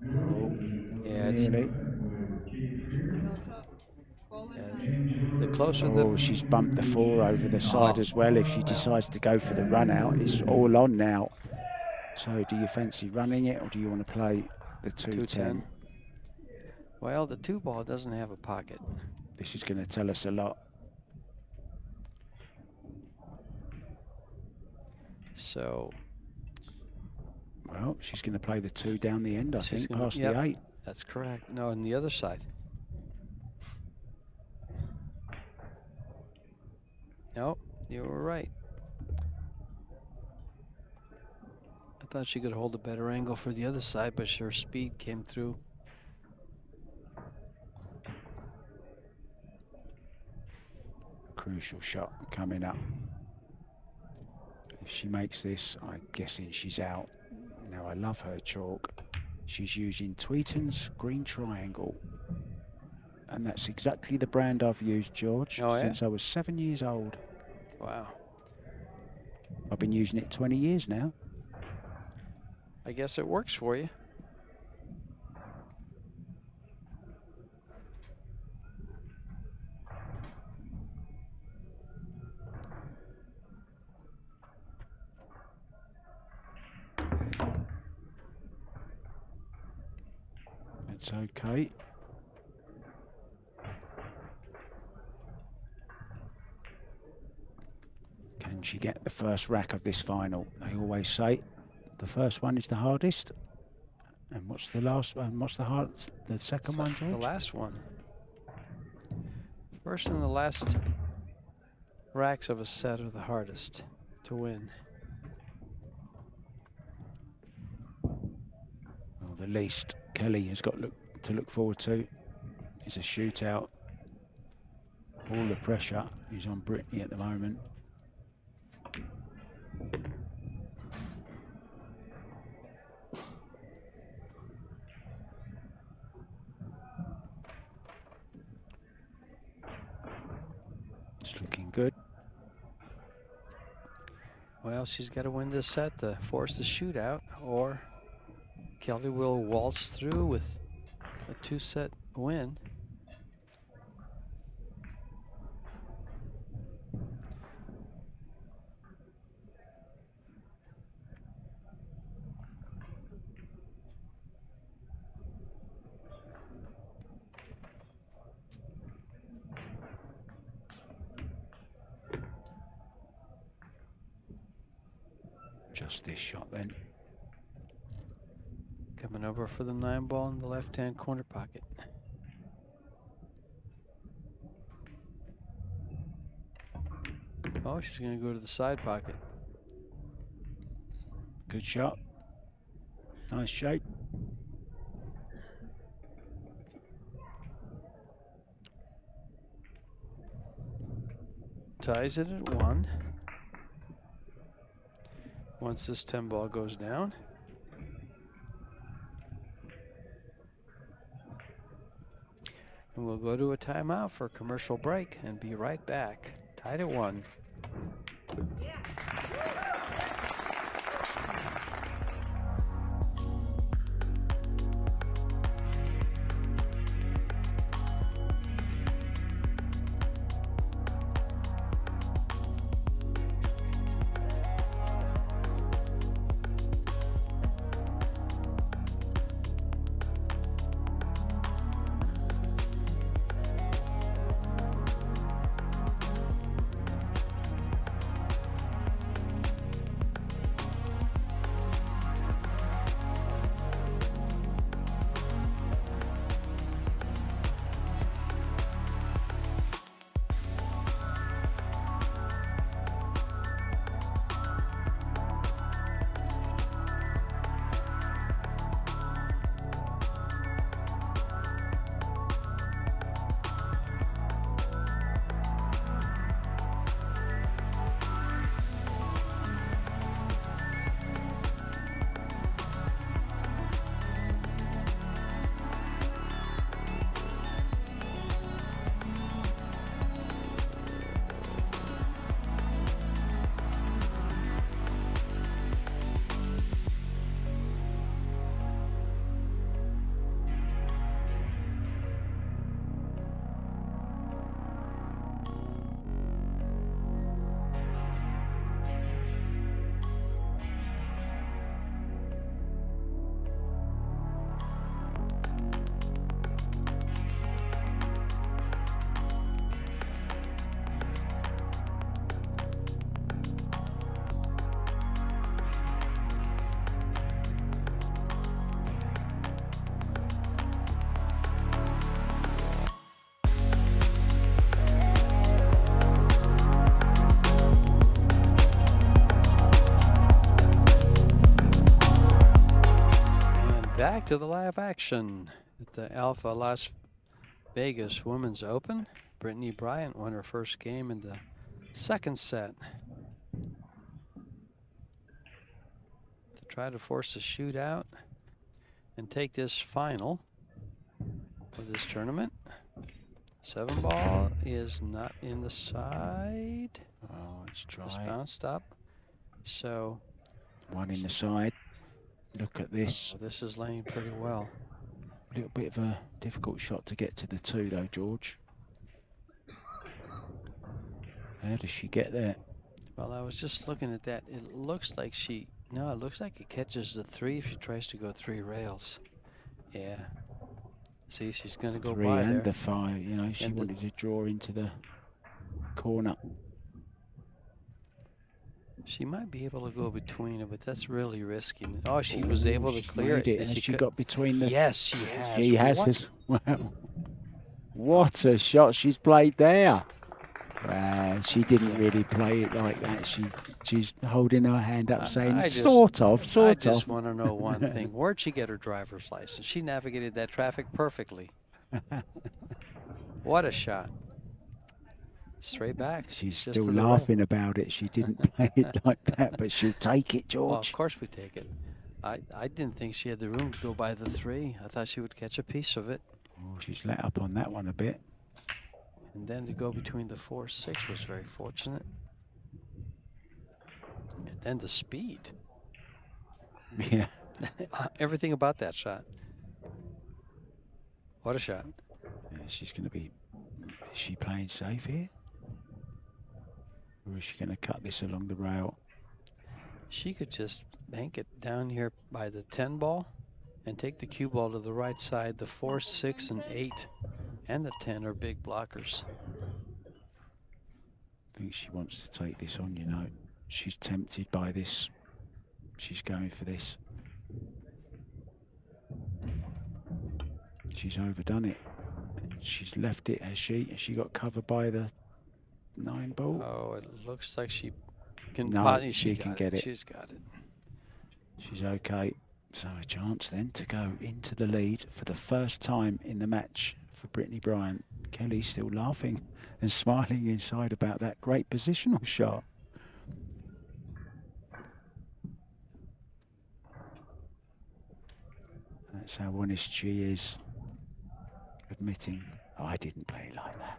B: Oh,
A: yeah, it's
B: really?
A: the closer
B: Oh, she's bumped the 4 over the side as well. If she decides to go for the run out, it's all on now. So do you fancy running it, or do you want to play the 210?
A: Well, the 2 ball doesn't have a pocket.
B: This is going to tell us a lot.
A: So,
B: well, she's going to play the 2 down the end, I think, past the 8.
A: That's correct. No, on the other side. No, you were right. I thought she could hold a better angle for the other side, but her speed came through.
B: Crucial shot coming up. If she makes this, I'm guessing she's out. Now, I love her chalk. She's using Tweeton's green triangle. And that's exactly the brand I've used, George,
A: Oh, yeah?
B: since I was 7 years old.
A: Wow.
B: I've been using it 20 years now.
A: I guess it works for you.
B: It's okay. Can she get the first rack of this final? They always say the first one is the hardest. And what's the last one? What's the second one, George?
A: The last one. First and the last racks of a set are the hardest to win.
B: Well, the least Kelly has got to look forward to is a shootout. All the pressure is on Brittany at the moment. It's looking good.
A: Well, she's got to win this set to force the shootout, or Kelly will waltz through with a 2-set win.
B: Just this shot then.
A: Coming over for the 9-ball in the left-hand corner pocket. Oh, she's going to go to the side pocket.
B: Good shot. Nice shape.
A: Ties it at 1. Once this 10-ball goes down. And we'll go to a timeout for a commercial break and be right back. Tied at 1. Back to the live action at the Alfa Las Vegas Women's Open. Brittany Bryant won her first game in the second set to try to force a shootout and take this final of this tournament. 7 ball is not in the side.
B: Oh, it's
A: Just
B: dry.
A: bounced up. So
B: One in the side. Look at this.
A: oh, this is laying pretty well.
B: A little bit of a difficult shot to get to the 2 though, George. How does she get there?
A: Well, I was just looking at that. It looks like it looks like it catches the 3 if she tries to go 3 rails. Yeah. See, she's going to go
B: 3
A: by
B: and
A: there.
B: the 5, you know, she
A: And
B: wanted to draw into the corner.
A: She might be able to go between it, but that's really risky. Oh, she was able to clear it.
B: And she got between the...
A: Yes, she has.
B: She has
A: What?
B: as well. What a shot she's played there. She didn't really play it like that. She's holding her hand up saying, sort of.
A: I just want to know one thing. Where'd she get her driver's license? She navigated that traffic perfectly. What a shot. Straight back.
B: She's
A: just
B: still laughing about it. She didn't play it like that, but she'll take it, George.
A: Well, of course we take it. I didn't think she had the room to go by the 3. I thought she would catch a piece of it.
B: Oh, she's let up on that one a bit.
A: And then to go between the 4-6 was very fortunate. And then the speed.
B: Yeah.
A: Everything about that shot. What a shot.
B: Yeah, she's going to be... Is she playing safe here? Or is she going to cut this along the rail?
A: She could just bank it down here by the 10 ball and take the cue ball to the right side. The 4, 6, and 8 and the 10 are big blockers.
B: I think she wants to take this on, you know. She's tempted by this. She's going for this. She's overdone it. And she's left it, has she? Has she got covered by the 9 ball?
A: Oh, it looks like she can.
B: No, she can get it.
A: She's got it.
B: She's okay. So a chance then to go into the lead for the first time in the match for Brittany Bryant. Kelly's still laughing and smiling inside about that great positional shot. That's how honest she is, admitting, I didn't play it like that.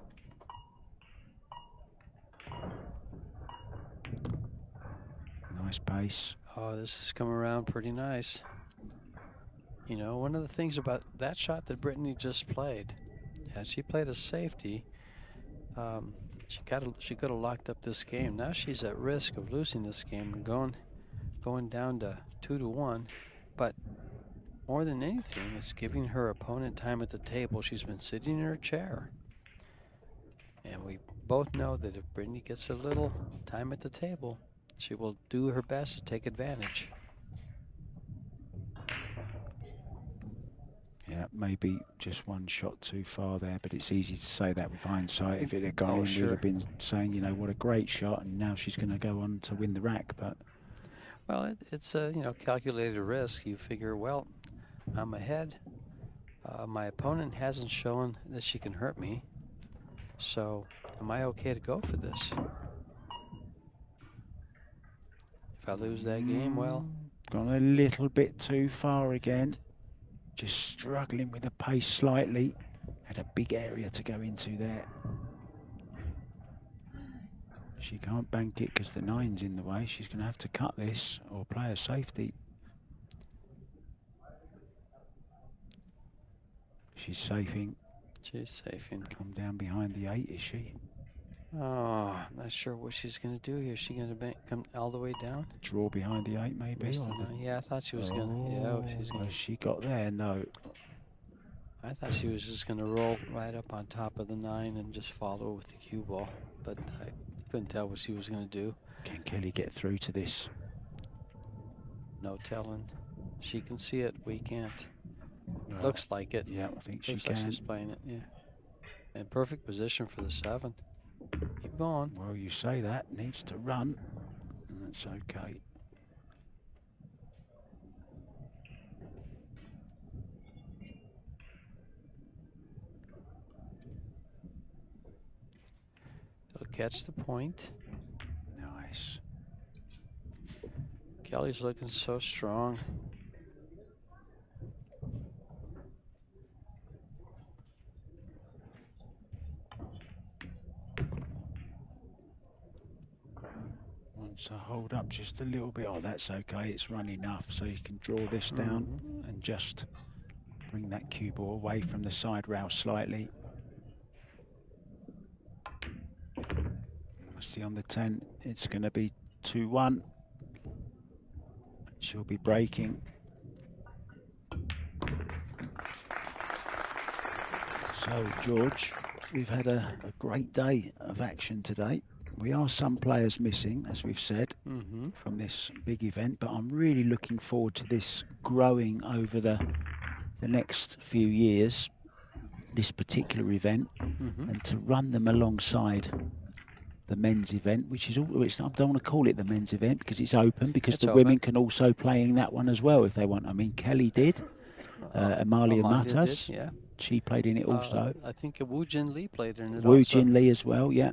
B: Nice pace.
A: Oh, this has come around pretty nice. You know, one of the things about that shot that Brittany just played, had she played a safety, she could have locked up this game. Now she's at risk of losing this game and going down to 2-1. But more than anything, it's giving her opponent time at the table. She's been sitting in her chair. And we both know that if Brittany gets a little time at the table, she will do her best to take advantage.
B: Yeah, maybe just one shot too far there, but it's easy to say that with hindsight. If it had gone in,
A: sure.
B: we'd have been saying, you know, what a great shot, and now she's going to go on to win the rack. But
A: well, it's a calculated risk. You figure, well, I'm ahead. My opponent hasn't shown that she can hurt me, so am I okay to go for this? If I lose that game, well,
B: gone a little bit too far again. Just struggling with the pace slightly. Had a big area to go into there. She can't bank it because the 9's in the way. She's going to have to cut this or play a safety. She's safing.
A: she's safing.
B: Come down behind the 8, is she?
A: Oh, I'm not sure what she's going to do here. Is she going to come all the way down?
B: Draw behind the 8, maybe?
A: Yeah, I thought she was going to. Yeah, she's going to.
B: She got there? No.
A: I thought she was just going to roll right up on top of the 9 and just follow with the cue ball, but I couldn't tell what she was going to do.
B: Can Kelly get through to this?
A: No telling. She can see it. We can't.
B: Well,
A: Looks like it.
B: Yeah, I think she
A: Looks
B: can.
A: like she's playing it. Yeah. In perfect position for the 7. Keep going.
B: Well, you say that. Needs to run. And that's okay.
A: It'll catch the point.
B: Nice.
A: Kelly's looking so strong.
B: Wants to hold up just a little bit. Oh, that's okay. It's run enough, so you can draw this down and just bring that cue ball away from the side rail slightly. See on the 10, it's going to be 2-1. She'll be breaking. So, George, we've had a great day of action today. We are some players missing, as we've said, from this big event, but I'm really looking forward to this growing over the next few years, this particular event, and to run them alongside the men's event, which is all, I don't want to call it the men's event because it's open, because the women can also play in that one as well if they want. I mean, Kelly did, Amalia Matas,
A: did, yeah.
B: She played in it also.
A: I think Woo Jin Lee played in it
B: Woo
A: also.
B: Jin Lee as well, yeah.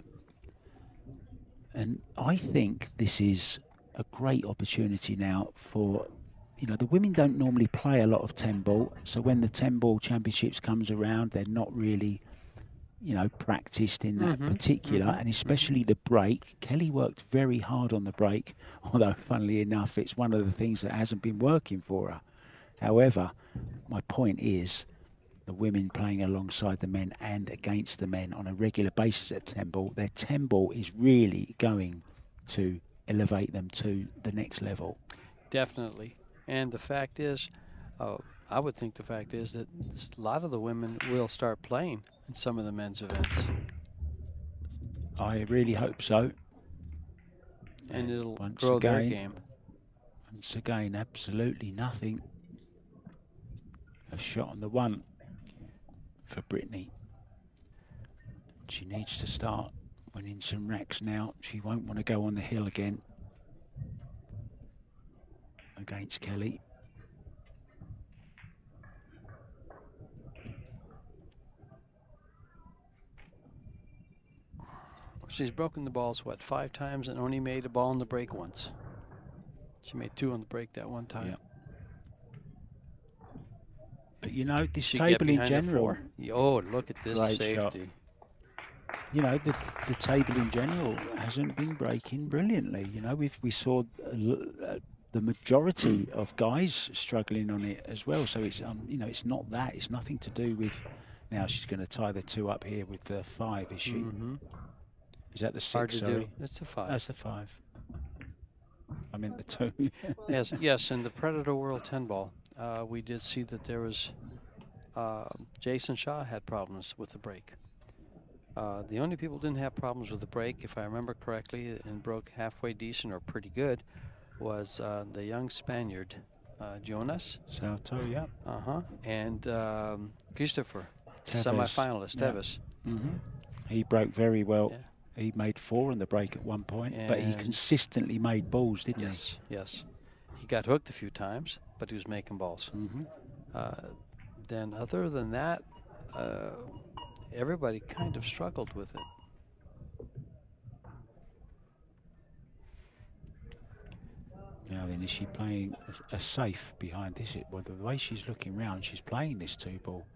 B: And I think this is a great opportunity now for, you know, the women don't normally play a lot of 10 ball. So when the 10 ball championships comes around, they're not really, you know, practiced in that particular, and especially the break. Kelly worked very hard on the break, although funnily enough, it's one of the things that hasn't been working for her. However, my point is, the women playing alongside the men and against the men on a regular basis at 10 ball, their 10 ball is really going to elevate them to the next level.
A: Definitely. And the fact is, I would think the fact is that a lot of the women will start playing in some of the men's events.
B: I really hope so.
A: And it'll grow their game.
B: Once again, absolutely nothing. A shot on the 1 for Brittany. She needs to start winning some racks now. She won't want to go on the hill again against Kelly.
A: She's broken the balls, what, 5 times and only made a ball on the break once. She made 2 on the break that one time.
B: Yeah. But you know, this table in general.
A: Oh, look at this safety.
B: Shot. You know, the table in general hasn't been breaking brilliantly. You know, we saw the majority of guys struggling on it as well. So it's you know, it's not that. It's nothing to do with. Now she's going to tie the 2 up here with the 5, is she? Is that the 6?
A: Hard to
B: sorry?
A: do. That's the 5.
B: That's the 5. I meant the 2.
A: Yes. In the Predator World 10 ball, we did see that there was Jason Shaw had problems with the break. The only people who didn't have problems with the break, if I remember correctly, and broke halfway decent or pretty good, was the young Spaniard, Jonas.
B: Salto, yeah.
A: And Christopher,
B: Tevez.
A: semi-finalist, Tevez.
B: He broke very well.
A: Yeah.
B: He made 4 on the break at one point, but he consistently made balls, didn't he?
A: Yes. He got hooked a few times, but he was making balls. Then other than that, everybody kind of struggled with it.
B: Now then, is she playing a safe behind this? Well, the way she's looking round, she's playing this 2 ball.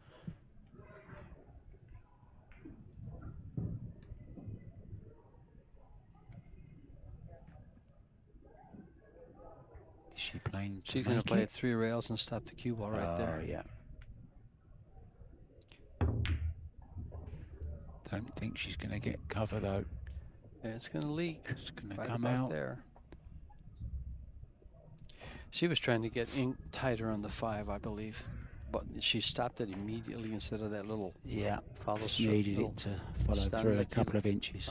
B: Is she playing?
A: She's going to play at 3 rails and stop the cue ball right there.
B: Oh, yeah. Don't think she's going to get cover though.
A: It's going to leak.
B: It's going
A: right
B: to come
A: about
B: out
A: there. She was trying to get in tighter on the 5, I believe, but she stopped it immediately instead of that little follow
B: just
A: through.
B: needed it to follow through a couple of inches.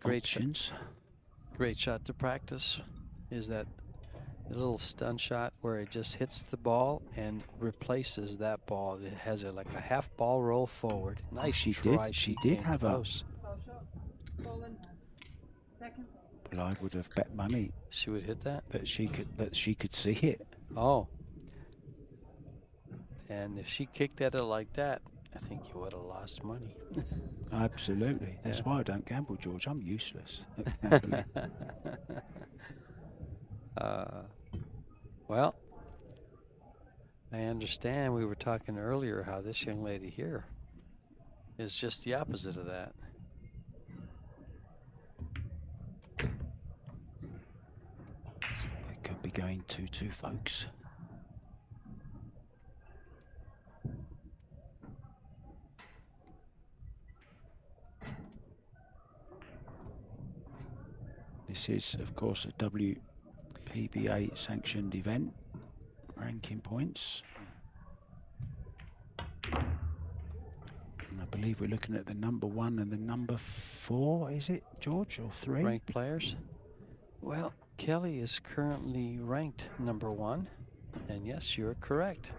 A: Great shot to practice is that the little stun shot where it just hits the ball and replaces that ball. It has like a half ball roll forward. Nice try.
B: She did have close. Well, I would have bet money.
A: She would hit that?
B: That she could see it.
A: Oh. And if she kicked at it like that, I think you would have lost money.
B: Absolutely. That's why I don't gamble, George. I'm useless.
A: Well, I understand we were talking earlier how this young lady here is just the opposite of that.
B: It could be going 2-2, folks. This is, of course, a WPBA sanctioned event, ranking points. And I believe we're looking at the number 1 and the number 4, is it, George, or 3?
A: Ranked players? Well, Kelly is currently ranked number 1, and yes, you're correct.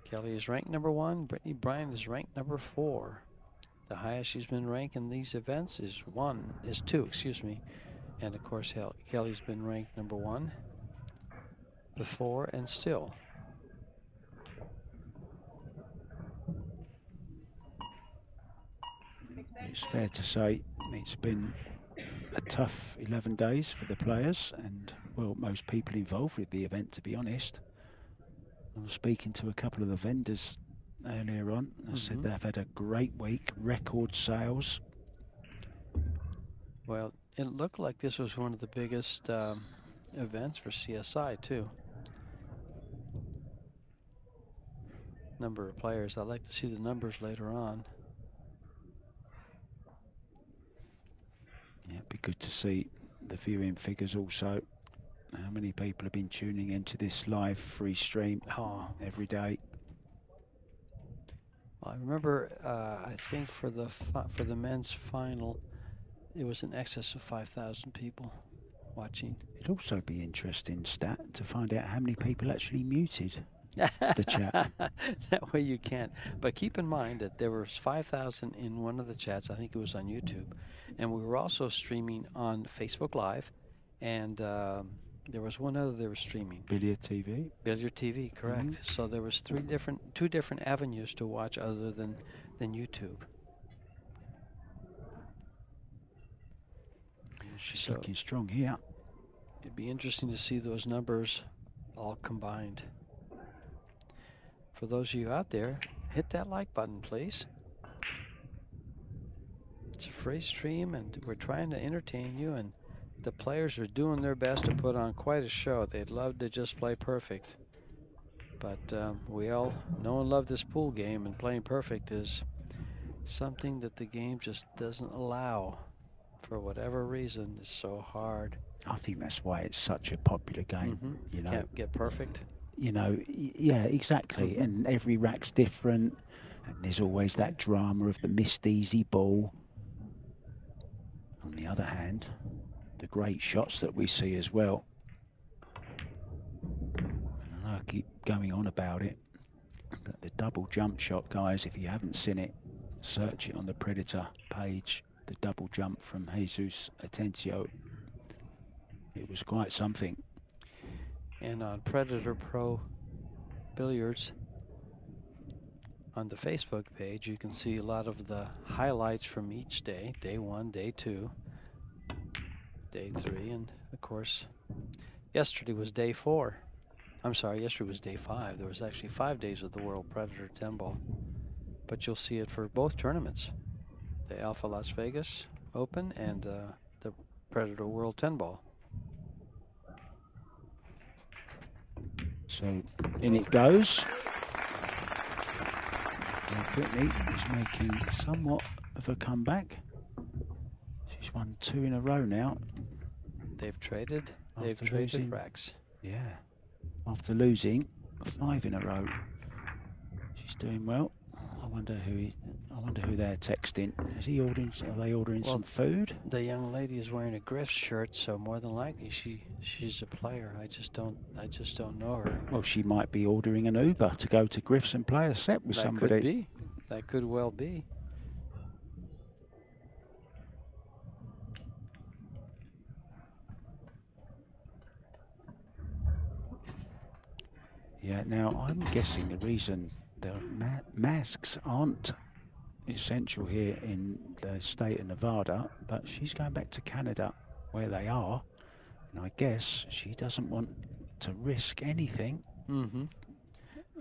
A: Kelly is ranked number 1, Brittany Bryant is ranked number 4. The highest she's been ranked in these events is 2, excuse me. And of course, Kelly's been ranked number 1 before and still.
B: It's fair to say it's been a tough 11 days for the players and, well, most people involved with the event, to be honest. I was speaking to a couple of the vendors earlier on. I said they've had a great week, record sales.
A: Well, it looked like this was one of the biggest events for CSI, too. Number of players. I'd like to see the numbers later on.
B: Yeah, it'd be good to see the viewing figures also. How many people have been tuning into this live free stream every day?
A: Well, I remember, I think for the men's final, it was in excess of 5,000 people watching.
B: It'd also be interesting stat to find out how many people actually muted the chat.
A: That way you can't. But keep in mind that there was 5,000 in one of the chats. I think it was on YouTube. And we were also streaming on Facebook Live. And there was one other they were streaming.
B: Billiard TV.
A: Billiard TV, correct. So there was two different avenues to watch other than YouTube.
B: She's looking strong here.
A: It'd be interesting to see those numbers all combined. For those of you out there, hit that like button, please. It's a free stream, and we're trying to entertain you, and the players are doing their best to put on quite a show. They'd love to just play perfect. But we all know and love this pool game, and playing perfect is something that the game just doesn't allow. For whatever reason, it's so hard.
B: I think that's why it's such a popular game. You know,
A: can't get perfect.
B: You know, yeah, exactly. And every rack's different, and there's always that drama of the missed easy ball. On the other hand, the great shots that we see as well. And I know I keep going on about it, but the double jump shot, guys, if you haven't seen it, search it on the Predator page. The double jump from Jesus Atencio. It was quite something.
A: And on Predator Pro Billiards, on the Facebook page, you can see a lot of the highlights from each day. Day 1, day 2, day 3, and of course, yesterday was day 4. I'm sorry, yesterday was day 5. There was actually 5 days of the World Predator 10 ball. But you'll see it for both tournaments. The Alfa Las Vegas Open and the Predator World 10 ball.
B: So in it goes. Well, Brittany is making somewhat of a comeback. She's won 2 in a row now.
A: They've traded. They've
B: After
A: traded
B: losing.
A: racks.
B: Yeah. After losing 5 in a row. She's doing well. I wonder who they're texting. Is he ordering? Are they ordering some food?
A: The young lady is wearing a Griff shirt, so more than likely she's a player. I just don't know her.
B: Well, she might be ordering an Uber to go to Griff's and play a set with somebody.
A: That could be. That could well be.
B: Yeah. Now I'm guessing the reason the masks aren't essential here in the state of Nevada, but she's going back to Canada where they are, and I guess she doesn't want to risk anything.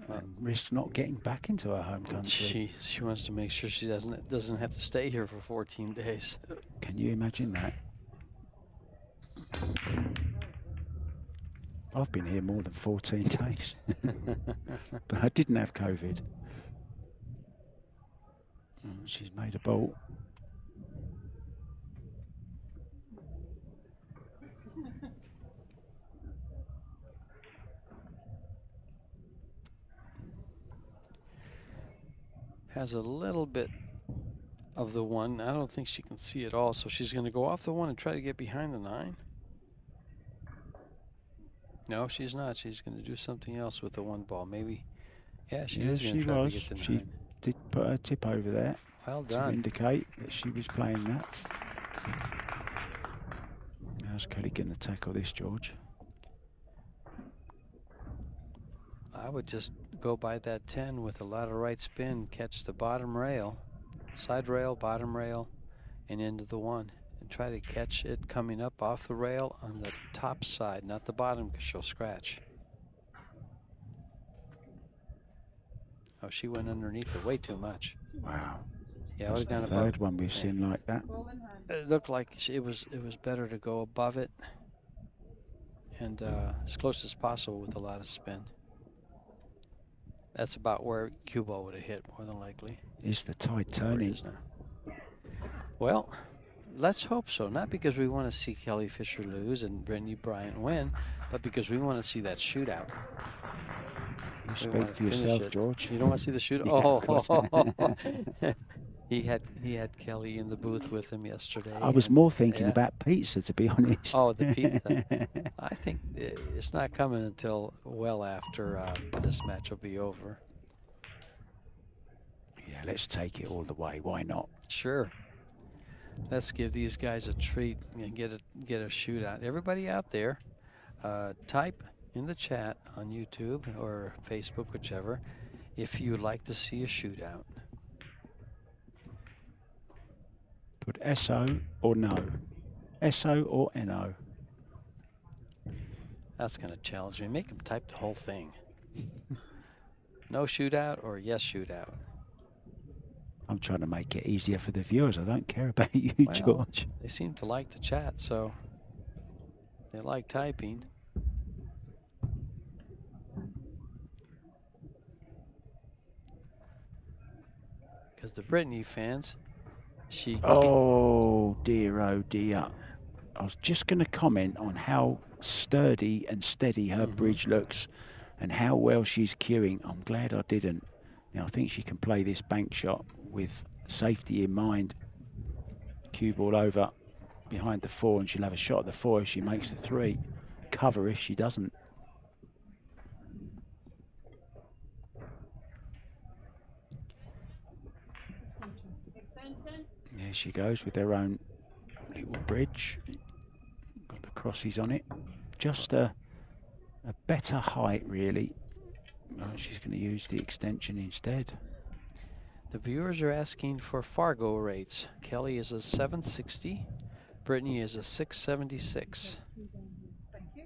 B: and risk not getting back into her home country.
A: She wants to make sure she doesn't have to stay here for 14 days.
B: Can you imagine that? I've been here more than 14 days, but I didn't have COVID. She's made a ball.
A: Has a little bit of the 1. I don't think she can see it all, so she's going to go off the 1 and try to get behind the 9. No, she's not. She's going to do something else with the 1 ball. Maybe. Yeah, she is going to try to get the 9.
B: She did put her tip over there.
A: Well done.
B: To indicate that she was playing that. How's Kelly going to tackle this, George?
A: I would just go by that 10 with a lot of right spin, catch the bottom rail, side rail, bottom rail, and into the 1. And try to catch it coming up off the rail on the top side, not the bottom, because she'll scratch. Oh, she went underneath it way too much.
B: Wow.
A: Yeah, it was down
B: the
A: above.
B: third one we've seen like that.
A: It looked like it was better to go above it and as close as possible with a lot of spin. That's about where cue ball would have hit, more than likely.
B: Is the tide turning?
A: Well, let's hope so. Not because we want to see Kelly Fisher lose and Brittany Bryant win, but because we want to see that shootout.
B: You speak for yourself, George.
A: You don't want to see the shootout? Yeah, oh, he had Kelly in the booth with him yesterday.
B: I was more thinking about pizza, to be honest.
A: Oh, the pizza. I think it's not coming until well after this match will be over.
B: Yeah, let's take it all the way. Why not?
A: Sure. Let's give these guys a treat and get a shootout. Everybody out there, type in the chat on YouTube or Facebook, whichever, if you'd like to see a shootout.
B: Put SO or no. SO or NO.
A: That's going to challenge me. Make them type the whole thing. No shootout or yes shootout.
B: I'm trying to make it easier for the viewers. I don't care about you,
A: Well,
B: George.
A: They seem to like the chat, so they like typing. Because the Brittany fans,
B: oh dear. I was just going to comment on how sturdy and steady her bridge looks and how well she's cueing. I'm glad I didn't. Now, I think she can play this bank shot with safety in mind. Cue ball over behind the 4, and she'll have a shot at the 4 if she makes the 3. Cover if she doesn't. There she goes with her own little bridge. Got the crosses on it. Just a better height, really. Oh, she's going to use the extension instead.
A: The viewers are asking for Fargo rates. Kelly is a 760. Brittany is a 676.
C: Thank you.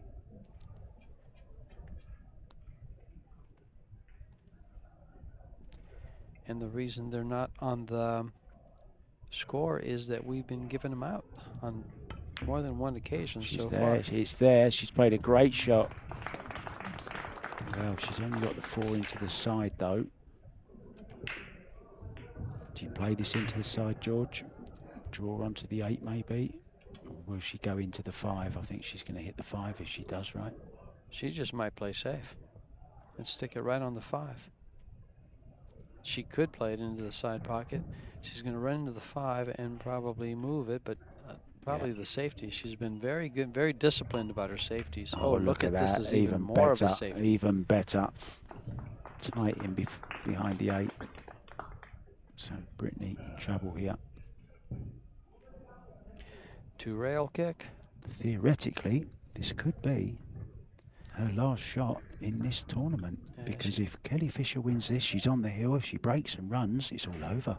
A: And the reason they're not on the score is that we've been giving them out on more than one occasion so far.
B: She's there. She's played a great shot. Well, she's only got the 4 into the side, though. Do you play this into the side, George? Draw onto the 8, maybe? Or will she go into the 5? I think she's going to hit the 5 if she does, right?
A: She just might play safe and stick it right on the 5. She could play it into the side pocket. She's going to run into the 5 and probably move it, but probably the safety. She's been very good, very disciplined about her safeties. Oh, look at that. This is even more of a safety.
B: Even better. Tight in behind the 8. So Brittany in trouble here.
A: 2 rail kick.
B: Theoretically, this could be her last shot in this tournament, because if Kelly Fisher wins this, she's on the hill. If she breaks and runs, it's all over.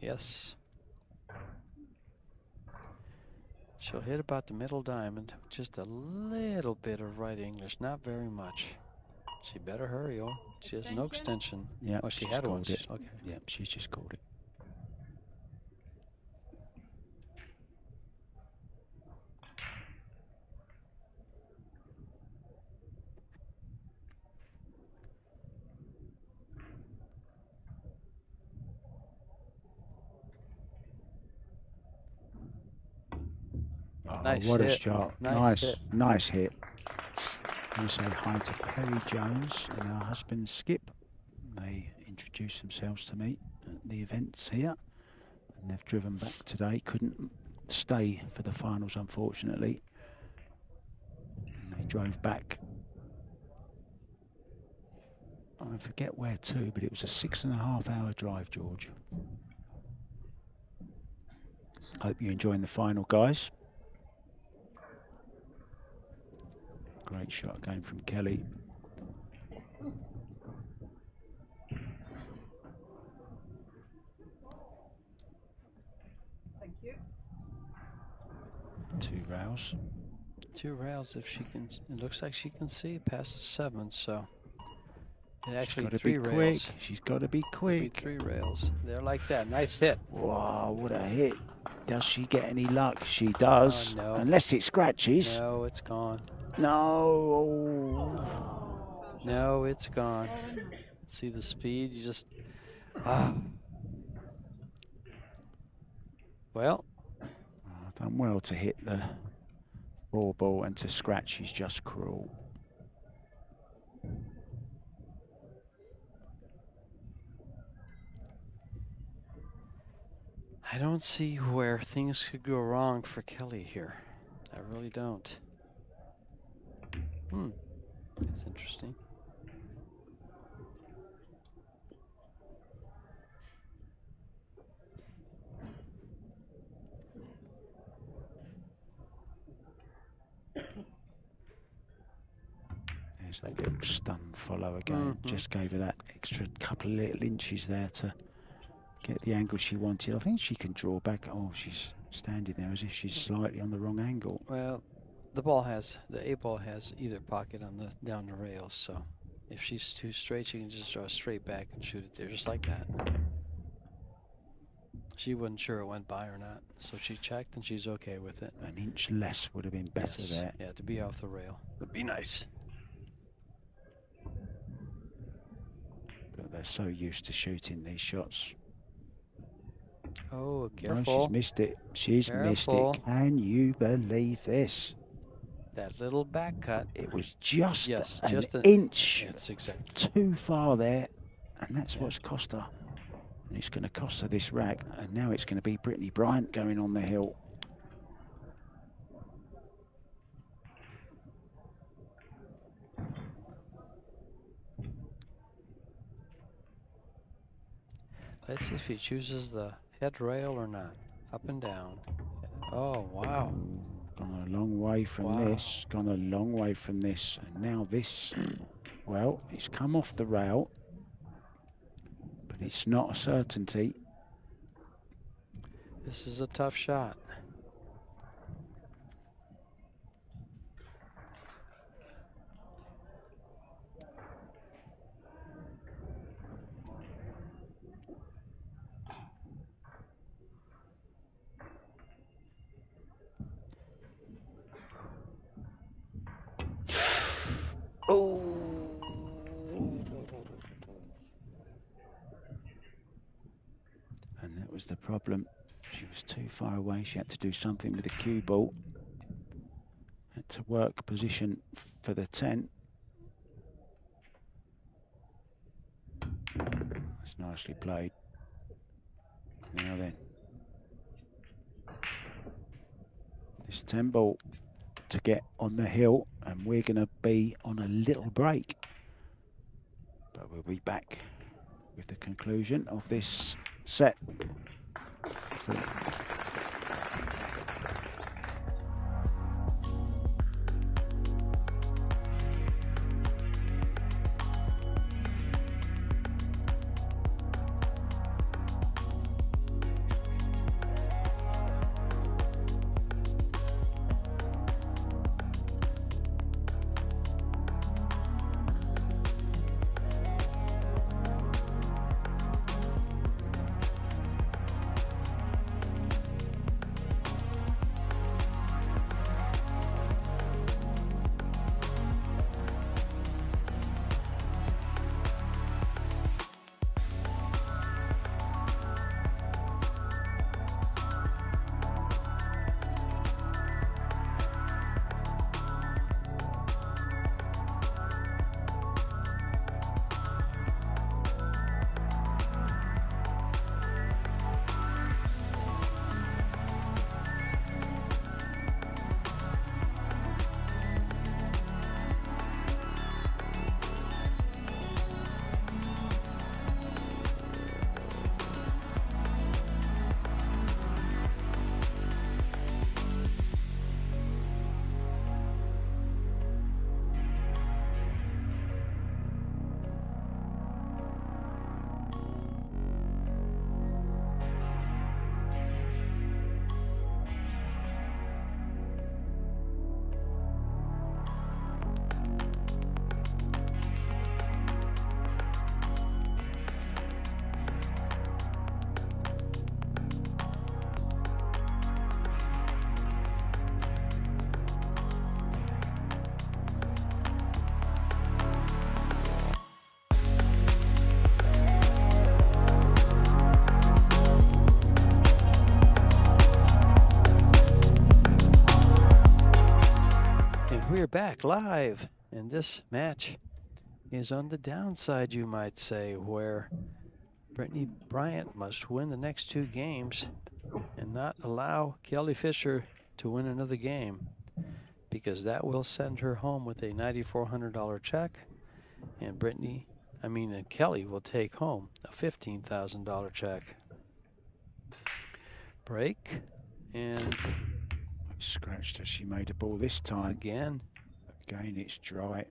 A: Yes. She'll hit about the middle diamond, just a little bit of right English, not very much. She better hurry, or she has no extension.
B: Yeah,
A: Oh, she
B: she's
A: had one.
B: called it.
A: Okay.
B: Yeah, she's just called it. Oh,
A: Nice
B: what
A: hit.
B: a shot.
A: Nice hit.
B: Nice hit. I want to say hi to Perry Jones and her husband Skip. They introduced themselves to me at the events here, and they've driven back today. Couldn't stay for the finals, unfortunately. And they drove back. I forget where to, but it was a 6.5-hour drive, George. Hope you're enjoying the final, guys. Great shot again from Kelly.
C: Thank you.
B: 2 rails.
A: 2 rails if she can. It looks like she can see past the 7, so. And actually,
B: She's got to
A: 3
B: be
A: rails.
B: quick. She's got to be
A: Could be
B: quick.
A: 3 rails. They're like that. Nice hit.
B: Wow, what a hit. Does she get any luck? She does.
A: No.
B: Unless it scratches.
A: No, it's gone.
B: No.
A: No, it's gone. See the speed? You just. Well.
B: Done well to hit the 4 ball, and to scratch is just cruel.
A: I don't see where things could go wrong for Kelly here. I really don't. That's interesting.
B: There's that little stun follow again. Just gave her that extra couple of little inches there to get the angle she wanted. I think she can draw back. Oh, she's standing there as if she's slightly on the wrong angle.
A: Well, the A-ball has either pocket on the down the rails, so if she's too straight, she can just draw straight back and shoot it there, just like that. She wasn't sure it went by or not, so she checked and she's okay with it.
B: An inch less would have been better there.
A: Yeah, to be off the rail would be nice.
B: But they're so used to shooting these shots.
A: Oh,
B: No,
A: careful.
B: she's missed it. She's missed
A: Careful.
B: it. Can you believe this?
A: That little back cut.
B: It was just
A: just
B: an
A: an
B: inch
A: That's exactly.
B: too far there, and that's what's cost her. And it's going to cost her this rack, and now it's going to be Brittany Bryant going on the hill.
A: Let's see if he chooses the head rail or not. Up and down. Oh, wow.
B: Gone a long way from this. Gone a long way from this. And now this, well, it's come off the rail, but it's not a certainty.
A: This is a tough shot.
B: And that was the problem. She was too far away. She had to do something with the cue ball. Had to work position for the 10. That's nicely played. Now then. This 10 ball to get on the hill, and we're going to be on a little break. But we'll be back with the conclusion of this set. So
A: back live, and this match is on the downside, you might say, where Brittany Bryant must win the next 2 games and not allow Kelly Fisher to win another game, because that will send her home with a $9,400 check, and Kelly will take home a $15,000 check. Break, and
B: scratched as she made a ball this time.
A: Again,
B: it's dry.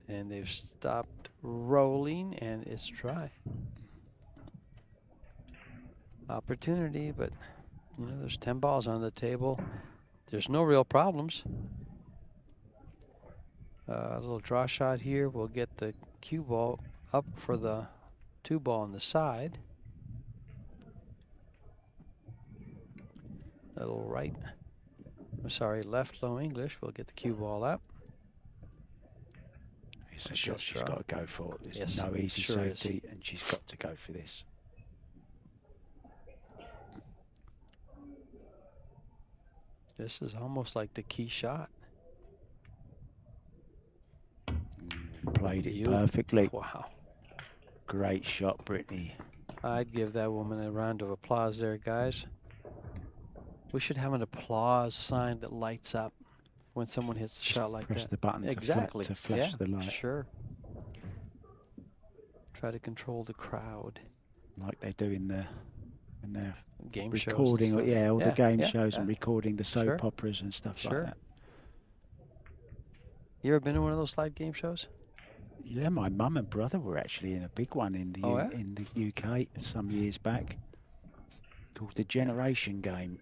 A: And they've stopped rolling, and it's dry. Opportunity, but you know, there's 10 balls on the table. There's no real problems. A little draw shot here. We'll get the cue ball up for the 2 ball on the side. Little left low English. We'll get the cue ball up.
B: It's a shot she's got to go for. There's no easy safety, and she's got to go for this.
A: This is almost like the key shot.
B: Played it perfectly.
A: Wow.
B: Great shot, Brittany.
A: I'd give that woman a round of applause there, guys. We should have an applause sign that lights up when someone hits a shot like that.
B: Press the button to flash the light.
A: Sure. Try to control the crowd.
B: Like they do in their
A: game
B: recording,
A: shows.
B: All the game shows and recording the soap operas and stuff like that.
A: You ever been in one of those live game shows?
B: Yeah, my mum and brother were actually in a big one in the in the UK some years back, called the Generation Game.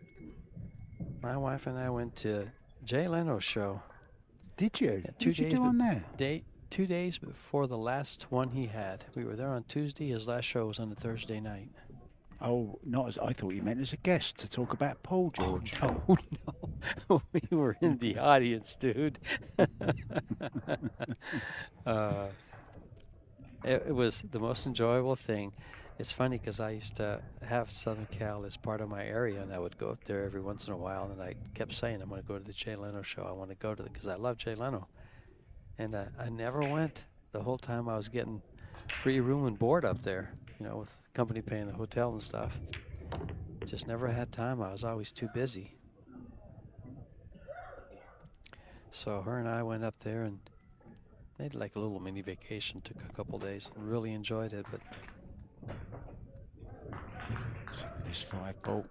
A: My wife and I went to Jay Leno's show.
B: Did you?
A: Yeah,
B: what did you do on there?
A: 2 days before the last one he had. We were there on Tuesday. His last show was on a Thursday night.
B: Oh, not as I thought you meant as a guest to talk about Paul George.
A: Oh, no. We were in the audience, dude. It was the most enjoyable thing. It's funny because I used to have Southern Cal as part of my area, and I would go up there every once in a while, and I kept saying, I'm going to go to the Jay Leno show. I want to go to because I love Jay Leno. And I never went the whole time I was getting free room and board up there, you know, with the company paying the hotel and stuff. Just never had time. I was always too busy. So her and I went up there and made like a little mini vacation, took a couple days, and really enjoyed it. But
B: this 5 ball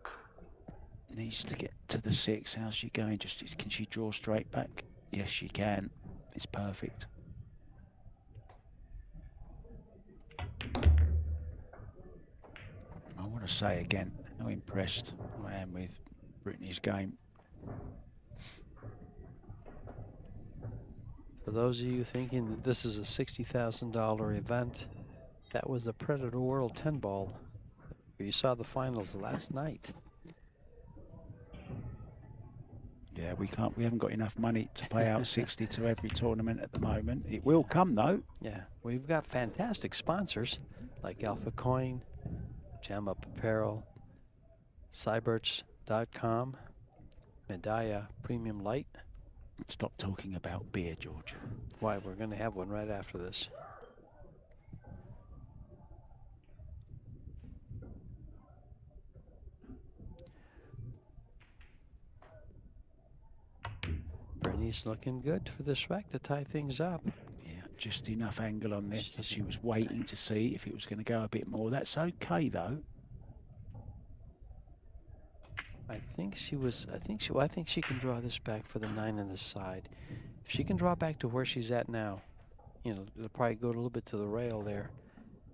B: needs to get to the 6. How's she going? Can she draw straight back? Yes, she can. It's perfect. I want to say again how impressed I am with Brittany's game.
A: For those of you thinking that this is a $60,000 event, that was the Predator World 10 ball. You saw the finals last night.
B: Yeah, we haven't got enough money to pay out 60 to every tournament at the moment. It will come though.
A: Yeah, we've got fantastic sponsors like Alfa Coin, Jam Up Apparel, Cyberts.com, Medalla Premium Light.
B: Stop talking about beer, George.
A: Why? We're going to have one right after this. Brittany's looking good for this rack to tie things up.
B: Yeah, just enough angle on this. She was waiting to see if it was going to go a bit more. That's okay though.
A: I think she can draw this back for the 9 on the side. If she can draw back to where she's at now, you know, it'll probably go a little bit to the rail there.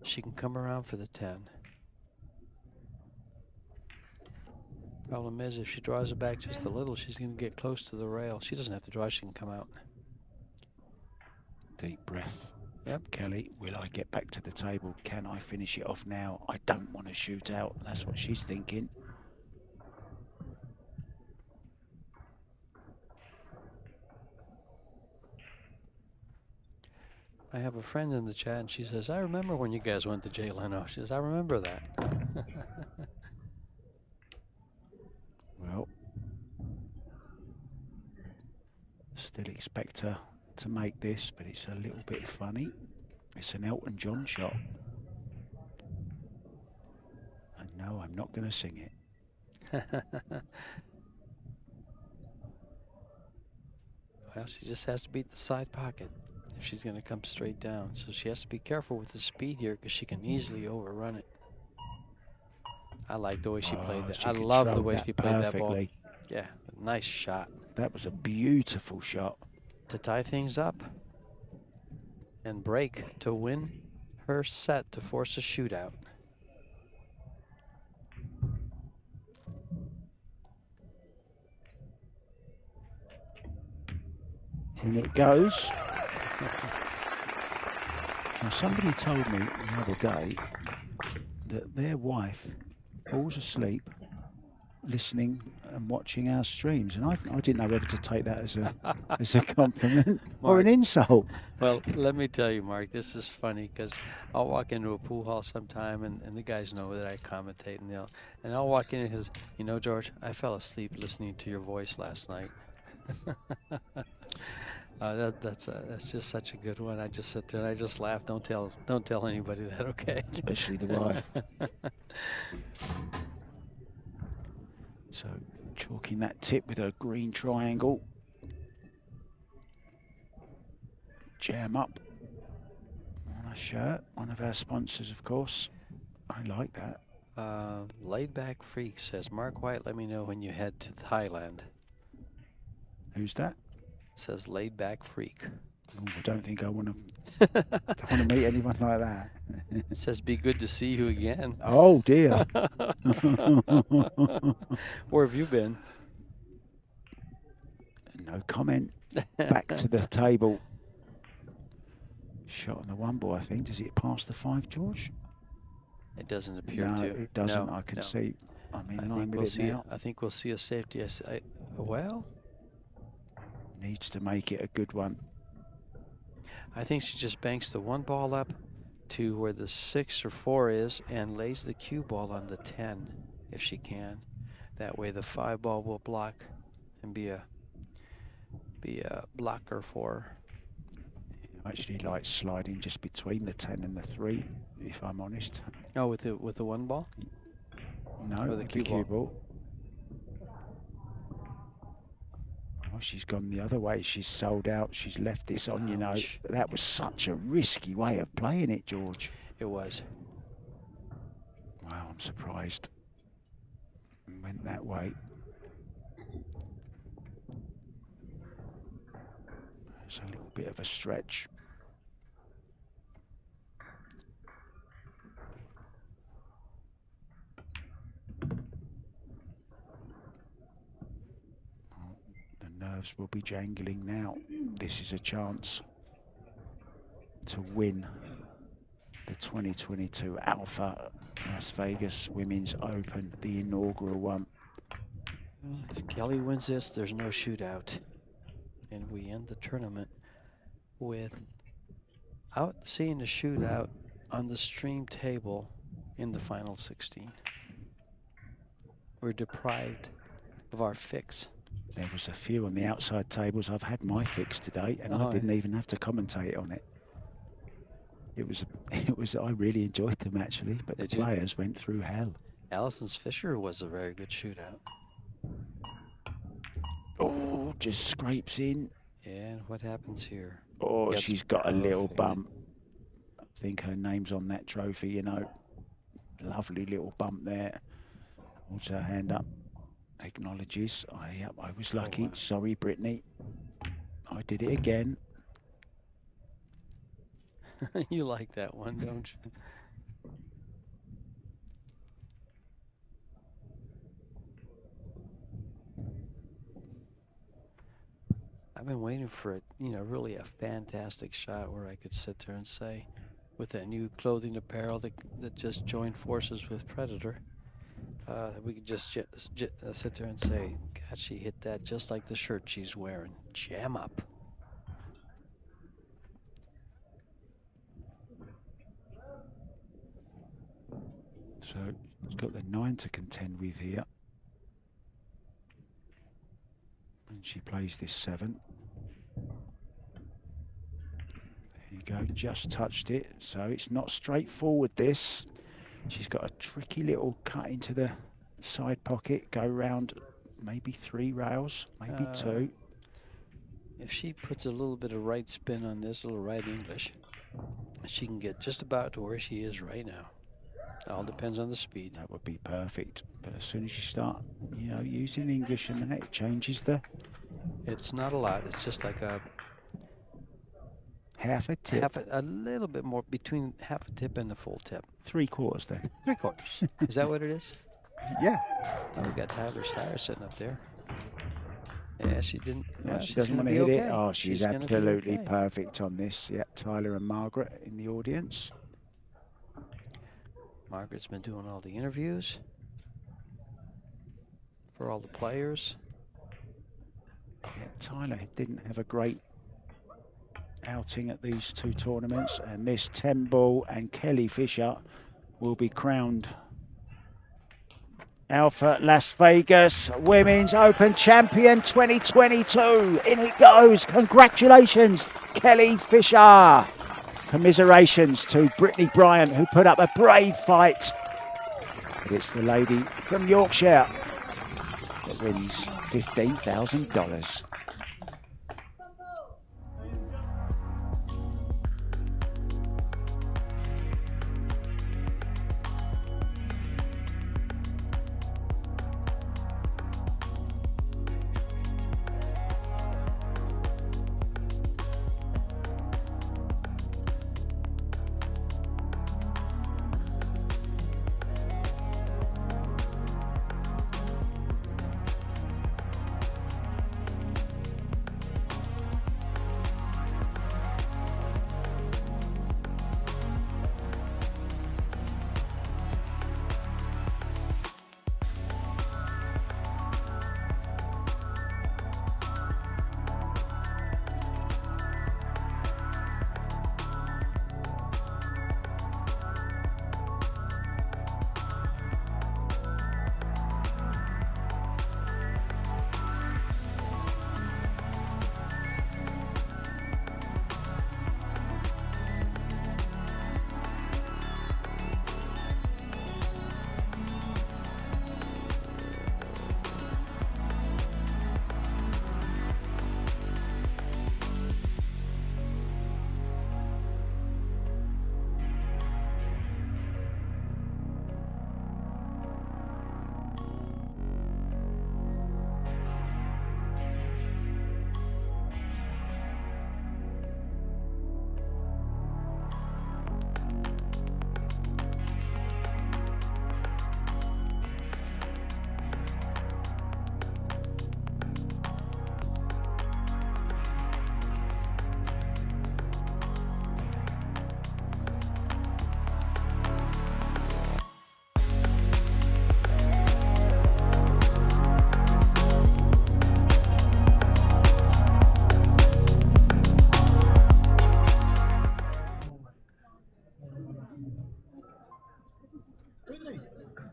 A: She can come around for the 10. Problem is, if she draws it back just a little, she's going to get close to the rail. She doesn't have to draw, she can come out.
B: Deep breath.
A: Yep.
B: Kelly, will I get back to the table? Can I finish it off now? I don't want to shoot out. That's what she's thinking.
A: I have a friend in the chat, and she says, I remember when you guys went to Jay Leno. She says, I remember that.
B: Well, Still expect her to make this, but it's a little bit funny. It's an Elton John shot. And no, I'm not going to sing it.
A: Well, she just has to beat the side pocket if she's going to come straight down. So she has to be careful with the speed here because she can easily overrun it. I like the way she played that. I love the way she played that ball. Yeah, nice shot.
B: That was a beautiful shot.
A: To tie things up and break to win her set to force a shootout.
B: In it goes. Now, somebody told me the other day that their wife falls asleep listening and watching our streams, and I didn't know whether to take that as a compliment or an insult.
A: Well, let me tell you, Mark, this is funny because I'll walk into a pool hall sometime, and the guys know that I commentate, and I'll walk in and says, you know, George, I fell asleep listening to your voice last night. That's just such a good one. I just sit there and I just laugh. Don't tell anybody that, okay?
B: Especially the wife. So chalking that tip with a green triangle. Jam up on a shirt. One of our sponsors, of course. I like that.
A: Laid Back Freak says, Mark White, let me know when you head to Thailand.
B: Who's that?
A: Says Laid Back Freak.
B: Ooh, I don't think I want to meet anyone like that.
A: Says be good to see you again.
B: Oh dear.
A: Where have you been?
B: No comment. Back to the table. Shot on the one ball, I think. Does it pass the 5, George?
A: It doesn't appear
B: no,
A: to.
B: It doesn't.
A: No,
B: I can see. I'm in line with it now.
A: I think we'll see a safety. Well,
B: needs to make it a good one.
A: I think she just banks the one ball up to where the 6 or 4 is and lays the cue ball on the 10 if she can. That way the 5 ball will block and be a blocker for her.
B: I actually like sliding just between the 10 and the 3, if I'm honest.
A: Oh, with the one ball?
B: No,
A: or the cue ball.
B: Oh, she's gone the other way. She's sold out. She's left this on, you know. That was such a risky way of playing it, George.
A: It was.
B: Wow, I'm surprised. Went that way. It's a little bit of a stretch. Nerves will be jangling now. This is a chance to win the 2022 Alfa Las Vegas Women's Open, the inaugural one.
A: If Kelly wins this, there's no shootout. And we end the tournament without seeing a shootout on the stream table in the final 16. We're deprived of our fix.
B: There was a few on the outside tables. I've had my fix today, and I didn't even have to commentate on it. It was. I really enjoyed them actually, but the players went through hell.
A: Allison's Fisher was a very good shootout.
B: Oh, just scrapes in.
A: And what happens here?
B: Oh, she's got a little bump. I think her name's on that trophy. You know, lovely little bump there. Holds her hand up. Acknowledges, I was lucky. Oh, wow. Sorry, Brittany. I did it again.
A: You like that one, don't you? I've been waiting for it, you know, really a fantastic shot where I could sit there and say, with that new clothing apparel that just joined forces with Predator, we could just sit there and say, God, she hit that just like the shirt she's wearing. Jam up.
B: So it's got the 9 to contend with here. And she plays this 7. There you go, just touched it. So it's not straightforward, this. She's got a tricky little cut into the side pocket, go round maybe 3 rails, maybe 2.
A: If she puts a little bit of right spin on this, a little right English, she can get just about to where she is right now. All depends on the speed.
B: That would be perfect. But as soon as you start, you know, using English and that, it changes the...
A: It's not a lot. It's just like a...
B: half a tip.
A: A little bit more, between half a tip and a full tip.
B: 3/4 then.
A: 3/4. Is that what it is?
B: Yeah.
A: Oh, we got Tyler Steyer sitting up there. Yeah, she didn't.
B: Yeah,
A: well,
B: she
A: she's
B: doesn't
A: gonna
B: want to
A: be
B: hit
A: okay.
B: it. Oh, she's
A: gonna be
B: absolutely
A: okay.
B: perfect on this. Yeah, Tyler and Margaret in the audience.
A: Margaret's been doing all the interviews for all the players.
B: Yeah, Tyler didn't have a great outing at these 2 tournaments, and this 10-ball and Kelly Fisher will be crowned Alfa Las Vegas Women's Open Champion 2022. In it goes. Congratulations, Kelly Fisher. Commiserations to Brittany Bryant, who put up a brave fight. But it's the lady from Yorkshire that wins $15,000.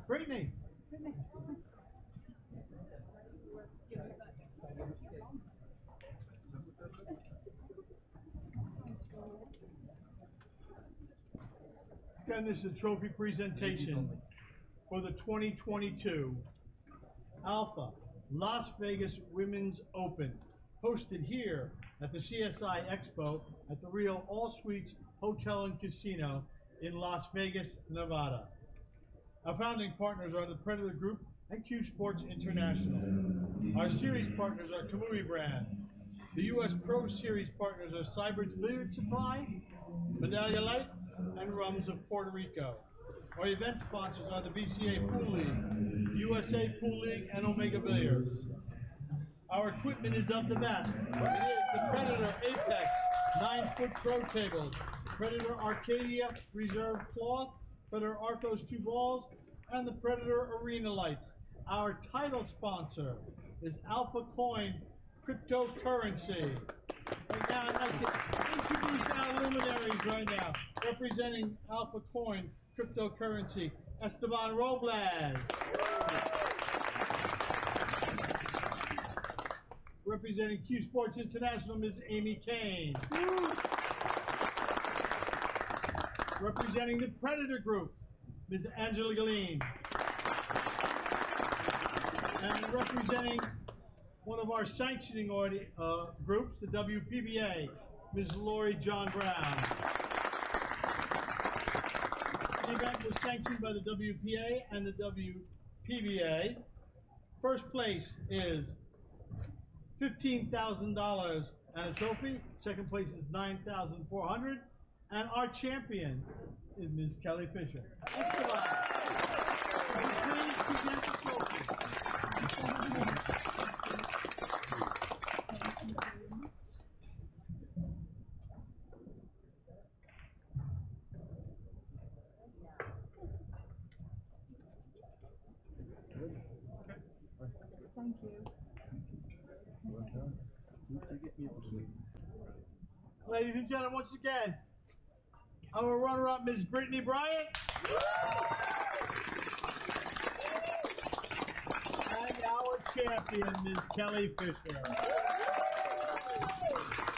C: Brittany. Again, this is a trophy presentation for the 2022 Alfa Las Vegas Women's Open, hosted here at the CSI Expo at the Rio All Suites Hotel and Casino in Las Vegas, Nevada. Our founding partners are the Predator Group and CueSports International. Our series partners are Kamui Brand. The U.S. Pro Series partners are Cybert's Billiard Supply, Medallia Light, and Rums of Puerto Rico. Our event sponsors are the BCA Pool League, USA Pool League, and Omega Billiards. Our equipment is of the best. It is the Predator Apex 9-foot pro tables, Predator Arcadia Reserve Cloth, Predator Arcos II balls, and the Predator Arena lights. Our title sponsor is Alpha Coin Cryptocurrency. Right now, I'd like to introduce our luminaries right now, representing Alpha Coin Cryptocurrency, Esteban Robles. Representing CueSports International, Ms. Amy Kane. Representing the Predator Group, Ms. Angela Galeen. And representing one of our sanctioning groups, the WPBA, Ms. Lori John Brown. The event was sanctioned by the WPA and the WPBA. First place is $15,000 and a trophy. Second place is $9,400. And our champion is Ms. Kelly Fisher. Esteban, please present the trophy.
D: Thank you.
C: Ladies and gentlemen, once again, our runner-up, Ms. Brittany Bryant. And our champion, Ms. Kelly Fisher.